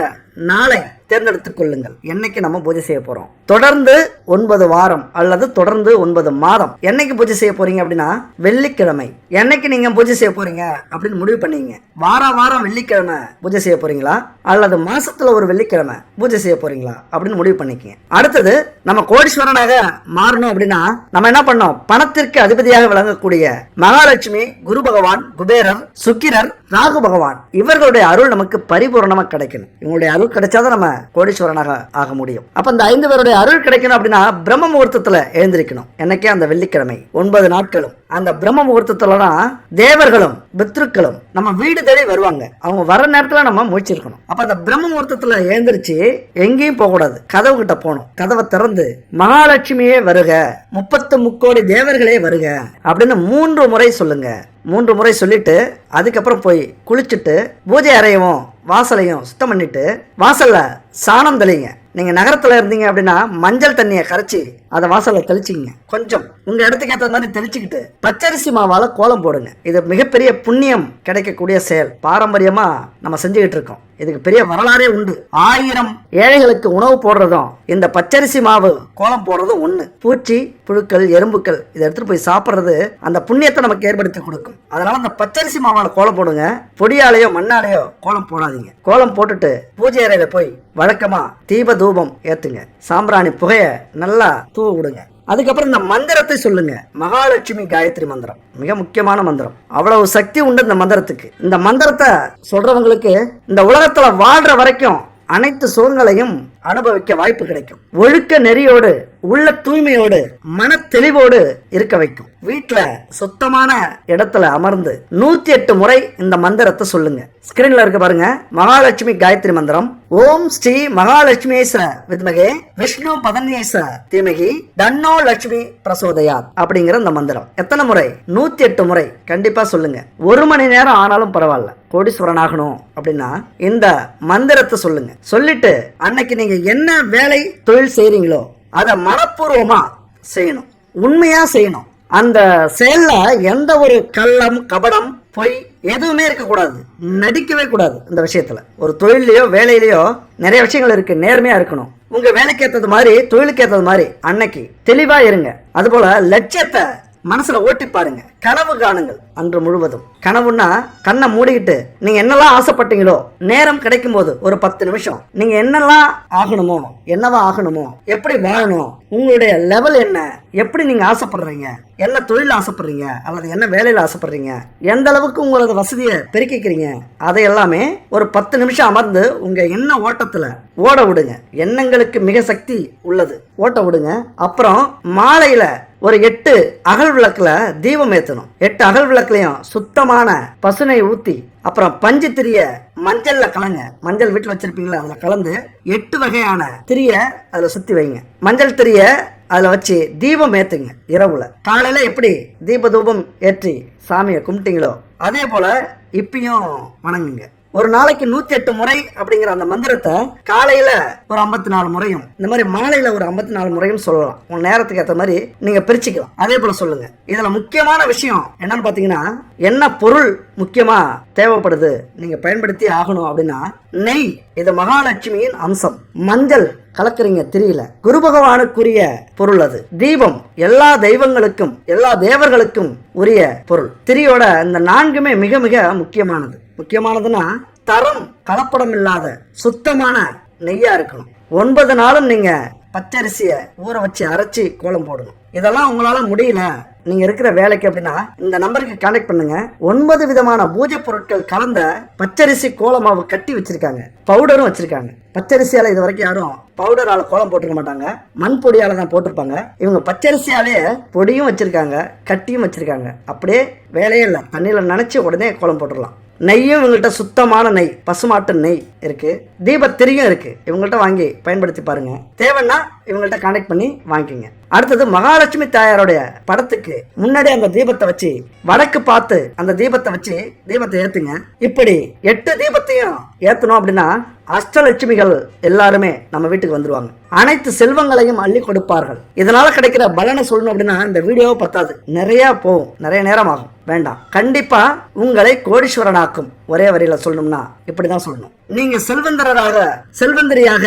A: நாளை தேர்ந்தெடுத்துக் கொள்ளுங்கள். என்னைக்கு நம்ம பூஜை செய்ய போறோம்? தொடர்ந்து 9 வாரம் அல்லது தொடர்ந்து 9 மாதம். என்னைக்கு பூஜை செய்ய போறீங்க அப்படின்னா வெள்ளிக்கிழமை. என்னைக்கு நீங்க பூஜை செய்ய போறீங்க அப்படின்னு முடிவு பண்ணீங்க. வாரம் வெள்ளிக்கிழமை பூஜை செய்ய போறீங்களா அல்லது மாசத்துல ஒரு வெள்ளிக்கிழமை பூஜை செய்ய போறீங்களா அப்படின்னு முடிவு பண்ணிக்கங்க. அடுத்தது நம்ம கோடீஸ்வரனாக மாறணும் அப்படின்னா நம்ம என்ன பண்ணோம்? பணத்திற்கு அதிபதியாக விளங்கக்கூடிய மகாலட்சுமி, குரு பகவான், குபேரர், சுக்கிரர், ராகு பகவான் இவர்களுடைய அருள் நமக்கு பரிபூர்ணமா கிடைக்கணும். இவங்களுடைய அருள் கிடைச்சாதான் நம்ம கோடீஸ்வரனாக ஆக முடியும். அப்ப இந்த 5 பேருடைய அருள் கிடைக்கணும் அப்படின்னா பிரம்ம முகூர்த்தத்துல எழுந்திருக்கணும். என்னைக்கே அந்த வெள்ளிக்கிழமை 9 நாட்களும் அந்த பிரம்ம முகூர்த்தத்துலதான் தேவர்களும் பித்ருக்களும் நம்ம வீடு தேடி வருவாங்க. அவங்க வர நேரத்துல நம்ம முழிச்சிருக்கணும். அப்ப அந்த பிரம்ம முகூர்த்தத்துல எழுந்திருச்சு எங்கேயும் போக கூடாது. கதவு கிட்ட போகணும். கதவை திறந்து மகாலட்சுமியே வருக, 30 முக்கோடி தேவர்களே வருக அப்படின்னு 3 முறை சொல்லுங்க. 3 முறை சொல்லிட்டு அதுக்கப்புறம் போய் குளிச்சுட்டு பூஜை அறையவும் வாசலையும் சுத்தம் பண்ணிட்டு வாசல்ல சாணம் தெளிங்க. நீங்க நகரத்துல இருந்தீங்க அப்படின்னா மஞ்சள் தண்ணியை கரைச்சி அதை வாசல்ல தெளிச்சுங்க. கொஞ்சம் உங்க இடத்துக்கு ஏற்ற மாதிரி தெளிச்சுக்கிட்டு பச்சரிசி மாவால கோலம் போடுங்க. இது மிகப்பெரிய புண்ணியம் கிடைக்கக்கூடிய செயல். பாரம்பரியமா நம்ம செஞ்சுக்கிட்டு இருக்கோம். இதுக்கு பெரிய வரலாறே உண்டு. 1000 ஏழைகளுக்கு உணவு போடுறதும் இந்த பச்சரிசி மாவு கோலம் போடுறதும் ஒண்ணு. பூச்சி, புழுக்கள், எறும்புக்கள் இதை எடுத்துட்டு போய் சாப்பிடுறது அந்த புண்ணியத்தை நமக்கு ஏற்படுத்தி கொடுக்கும். அதனால அந்த பச்சரிசி மாவால கோலம் போடுங்க. பொடியாலேயோ மண்ணாலேயோ கோலம் போடாதீங்க. கோலம் போட்டுட்டு பூஜை அறையில போய் வழக்கமா தீப தூபம் ஏத்துங்க. சாம்பிராணி புகைய நல்லா தூவ விடுங்க. அதுக்கப்புறம் இந்த மந்திரத்தை சொல்லுங்க. மகாலட்சுமி காயத்ரி மந்திரம் மிக முக்கியமான மந்திரம். அவ்வளவு சக்தி உண்டு இந்த மந்திரத்துக்கு. இந்த மந்திரத்தை சொல்றவங்களுக்கு இந்த உலகத்துல வாழ்ற வரைக்கும் அனைத்து சுகங்களையும் அனுபவிக்க வாய்ப்பு கிடைக்கும். ஒழுக்க நெறியோடு, உள்ள தூய்மையோடு, மன தெளிவோடு இருக்க வைக்கும். வீட்டுல சுத்தமான இடத்துல அமர்ந்து 108 முறை இந்த மந்திரத்தை சொல்லுங்க. ஸ்கிரீன்ல இருக்க பாருங்க. மகாலட்சுமி காயத்ரி மந்திரம். ஓம் ஸ்ரீ மகாலட்சுமியேஸ்வர வித்மகே விஷ்ணு பதன்யேஸ்வர தீமகி தன்னோ லட்சுமி பிரசோதயாத் அப்படிங்கிற இந்த மந்திரம் எத்தனை முறை? 108 முறை கண்டிப்பா சொல்லுங்க. 1 மணி நேரம் ஆனாலும் பரவாயில்ல. கோடீஸ்வரன் ஆகணும் அப்படின்னா இந்த மந்திரத்தை சொல்லுங்க. சொல்லிட்டு அன்னைக்கு நீங்க என்ன வேலை தொழில் செய்றீங்களோ அதை மனப்பூர்வமா செய்யணும், உண்மையா செய்யணும். அந்த செயல்ல எந்த ஒரு கள்ளம் கபடம் பொய் எதுவுமே இருக்கக்கூடாது, நடிக்கவே கூடாது. இந்த விஷயத்துல ஒரு தொழிலையோ வேலையிலயோ நிறைய விஷயங்கள் இருக்கு. நேர்மையா இருக்கணும். உங்க வேலைக்கு ஏத்தது மாதிரி தொழிலுக்கு ஏத்தது மாதிரி அன்னைக்கு தெளிவா இருங்க. அதுபோல லட்சியத்தை மனசுல ஓட்டி பாருங்க, கனவு காணுங்கள். அன்று முழுவதும் கனவுன்னா கண்ணை மூடிக்கிட்டு நீங்க என்னெல்லாம் ஆசைப்பட்டீங்களோ நேரம் கிடைக்கும் போது ஒரு 10 நிமிஷம் நீங்க என்னெல்லாம் ஆகணுமோ, என்னவா ஆகணுமோ, எப்படி வாழணும், உங்களுடைய லெவல் என்ன, எப்படி நீங்க ஆசைப்படுறீங்க, என்ன தொழில் ஆசைப்படுறீங்க அல்லது என்ன வேலையில ஆசைப்படுறீங்க, எந்த அளவுக்கு உங்களோட வசதியை பெருக்கிக்கிறீங்க, அதை எல்லாமே ஒரு 10 நிமிஷம் அமர்ந்து உங்க எண்ண ஓட்டத்துல ஓட விடுங்க. எண்ணங்களுக்கு மிக சக்தி உள்ளது, ஓட்ட விடுங்க. அப்புறம் மாலையில ஒரு 8 அகல் விளக்குல தீபம் ஏற்றணும். 8 அகல் விளக்குலையும் சுத்தமான பசுனை ஊத்தி, அப்புறம் பஞ்சு திரிய மஞ்சள்ல கலங்க. மஞ்சள் வீட்டுல வச்சிருப்பீங்களா, அதுல கலந்து 8 வகையான திரிய அதுல சுத்தி வைங்க. மஞ்சள் திரிய அதுல வச்சு தீபம் ஏத்துங்க. இரவுல காலையில எப்படி தீப தூபம் ஏற்றி சாமியை கும்பிட்டீங்களோ அதே போல இப்பயும் வணங்குங்க. ஒரு நாளைக்கு 108 முறை அப்படிங்கிற அந்த மந்திரத்தை காலையில ஒரு 54 முறையும், இந்த மாதிரி மாலையில ஒரு 54 முறையும் சொல்லலாம். உங்க நேரத்துக்கு ஏற்ற மாதிரி நீங்க பிரிச்சுக்கலாம். அதே போல சொல்லுங்க. இதுல முக்கியமான விஷயம் என்னன்னு பாத்தீங்கன்னா, என்ன பொருள் முக்கியமா தேவைப்படுது நீங்க பயன்படுத்தி ஆகணும் அப்படின்னா, நெய். இது மகாலட்சுமியின் அம்சம். மஞ்சள் கலக்குறீங்க திரியில, குரு பகவானுக்குரிய பொருள் அது. தீபம் எல்லா தெய்வங்களுக்கும் எல்லா தேவர்களுக்கும் உரிய பொருள். திரியோட இந்த 4மே மிக மிக முக்கியமானது. முக்கியமானதுன்னா தரம் கலப்படம் இல்லாத சுத்தமான நெய்யா இருக்கணும். 9 நாளும் நீங்க பச்சரிசிய ஊற வச்சு அரைச்சி கோலம் போடணும். இதெல்லாம் உங்களால முடியல நீங்க இருக்கிற வேலைக்கு அப்படின்னா இந்த நம்பருக்கு கான்டாக்ட் பண்ணுங்க. 9 விதமான பூஜை பொருட்கள் கலந்த பச்சரிசி கோலமாவு கட்டி வச்சிருக்காங்க, பவுடரும் வச்சிருக்காங்க. பச்சரிசியால இது வரைக்கும் யாரும் பவுடரால கோலம் போட்டுக்க மாட்டாங்க, மண் பொடியால தான் போட்டிருப்பாங்க. இவங்க பச்சரிசியாலே பொடியும் வச்சிருக்காங்க, கட்டியும் வச்சிருக்காங்க. அப்படியே வேலையே இல்லை, தண்ணியில நினைச்சு உடனே கோலம் போட்டுடலாம். நெய்யும் இவங்கள்ட்ட சுத்தமான நெய், பசுமாட்டு நெய் இருக்கு. தீபத்திரியும் இருக்கு. இவங்கள்ட்ட வாங்கி பயன்படுத்தி பாருங்க. தேவைன்னா இவங்கள்ட்ட கான்டாக்ட் பண்ணி வாங்கிக்கோங்க. அடுத்தது மகாலட்சுமி தாயாருடைய படத்துக்கு முன்னாடி அந்த தீபத்தை வச்சு வடக்கு பார்த்து அந்த தீபத்தை வச்சு தீபத்தை ஏத்துங்க. இப்படி 8 தீபத்தையும் ஏத்தணும் அப்படின்னா அஷ்டலட்சுமிகள் எல்லாருமே நம்ம வீட்டுக்கு வந்துருவாங்க. அனைத்து செல்வங்களையும் அள்ளி கொடுப்பார்கள். இதனால கிடைக்கிற பலனை சொல்லணும் அப்படின்னா இந்த வீடியோவை பத்தாது, நிறைய போகும், நிறைய நேரம் ஆகும். வேண்டாம். கண்டிப்பா உங்களை கோடீஸ்வரனாக்கும். ஒரே வரியில சொல்லணும்னா இப்படிதான் சொல்லணும். நீங்க செல்வந்தரியாக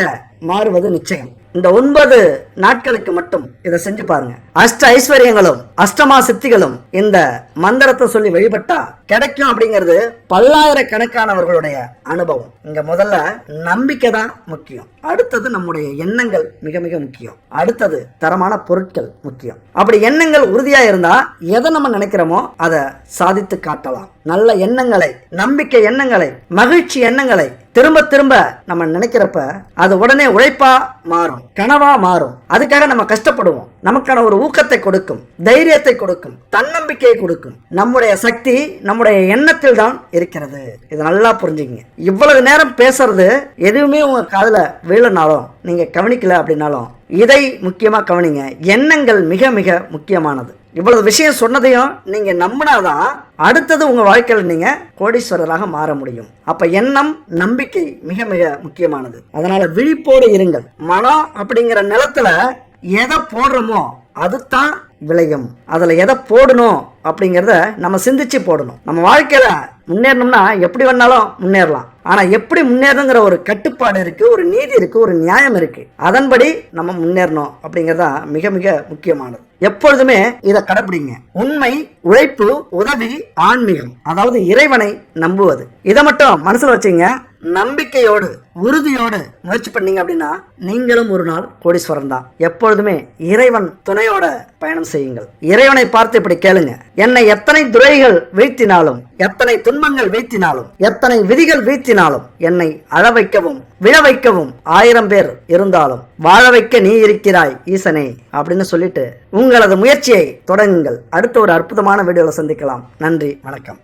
A: மாறுவது நிச்சயம். இந்த 9 நாட்களுக்கு மட்டும் இதை செஞ்சு பாருங்க. அஷ்ட ஐஸ்வர்யங்களும் அஷ்டமா சித்திகளும் இந்த மந்திரத்தை சொல்லி வழிபட்டா கிடைக்கும் அப்படிங்கிறது பல்லாயிரக்கணக்கானவர்களுடைய அனுபவம். இங்க முதல்ல நம்பிக்கை தான் முக்கியம். அடுத்தது நம்முடைய எண்ணங்கள் மிக மிக முக்கியம். அடுத்தது தரமான பொருட்கள் முக்கியம். அப்படி எண்ணங்கள் உறுதியா இருந்தா எதை நம்ம நினைக்கிறோமோ அதை சாதித்து காட்டலாம். நல்ல எண்ணங்களை, நம்பிக்கை எண்ணங்களை, மகிழ்ச்சி எண்ணங்களை திரும்ப திரும்ப நம்ம நினைக்கிறப்ப அது உடனே உழைப்பா மாறும், கனவா மாறும். அதுக்காக நம்ம கஷ்டப்படுவோம். நமக்கான ஒரு ஊக்கத்தை கொடுக்கும், தைரியத்தை கொடுக்கும், தன்னம்பிக்கையை கொடுக்கும். நம்முடைய சக்தி நம்முடைய எண்ணத்தில் தான் இருக்கிறது. இது நல்லா புரிஞ்சுக்கங்க. இவ்வளவு நேரம் பேசுறது எதுவுமே உங்க காதுல வீழனாலும் நீங்க கவனிக்கல அப்படின்னாலும் இதை முக்கியமா கவனிங்க. எண்ணங்கள் மிக மிக முக்கியமானது. இவ்வளவு விஷயம் சொன்னதையும் நீங்க நம்பினாதான் அடுத்தது உங்க வாழ்க்கையில் நீங்க கோடீஸ்வரராக மாற முடியும். அப்ப எண்ணம், நம்பிக்கை மிக மிக முக்கியமானது. அதனால விழிப்போடு இருங்கள். மனம் அப்படிங்கிற நிலத்துல எதை போடுறோமோ அதுதான் விளையும். அதுல எதை போடணும் அப்படிங்கறத நம்ம சிந்திச்சு போடணும். நம்ம வாழ்க்கையில முன்னேறணும்னா எப்படி வேணாலும் முன்னேறலாம். ஆனா எப்படி முன்னேறணுங்கிற ஒரு கட்டுப்பாடு இருக்கு, ஒரு நீதி இருக்கு, ஒரு நியாயம் இருக்கு. அதன்படி நம்ம முன்னேறணும் அப்படிங்கறதா மிக மிக முக்கியமானது. எப்பொழுதுமே இதை கடைபிடிங்க. உண்மை, உழைப்பு, உதவி, ஆன்மீகம், அதாவது இறைவனை நம்புவது. இதை மட்டும் மனசுல வச்சுங்க. நம்பிக்கையோடு உறுதியோடு முயற்சி பண்ணீங்க அப்படின்னா நீங்களும் ஒரு நாள் கோடீஸ்வரன் தான். எப்பொழுதுமே இறைவன் துணையோட பயணம் செய்யுங்கள். இறைவனை பார்த்து இப்படி கேளுங்க. என்னை எத்தனை துரைகள் வீழ்த்தினாலும், எத்தனை துன்பங்கள் வீழ்த்தினாலும், எத்தனை விதிகள் வீழ்த்தினாலும், என்னை அழ வைக்கவும் விழ வைக்கவும் 1000 பேர் இருந்தாலும் வாழ வைக்க நீ இருக்கிறாய் ஈசனே அப்படின்னு சொல்லிட்டு உங்களது முயற்சியை தொடங்குங்கள். அடுத்த ஒரு அற்புதமான வீடியோல சந்திக்கலாம். நன்றி, வணக்கம்.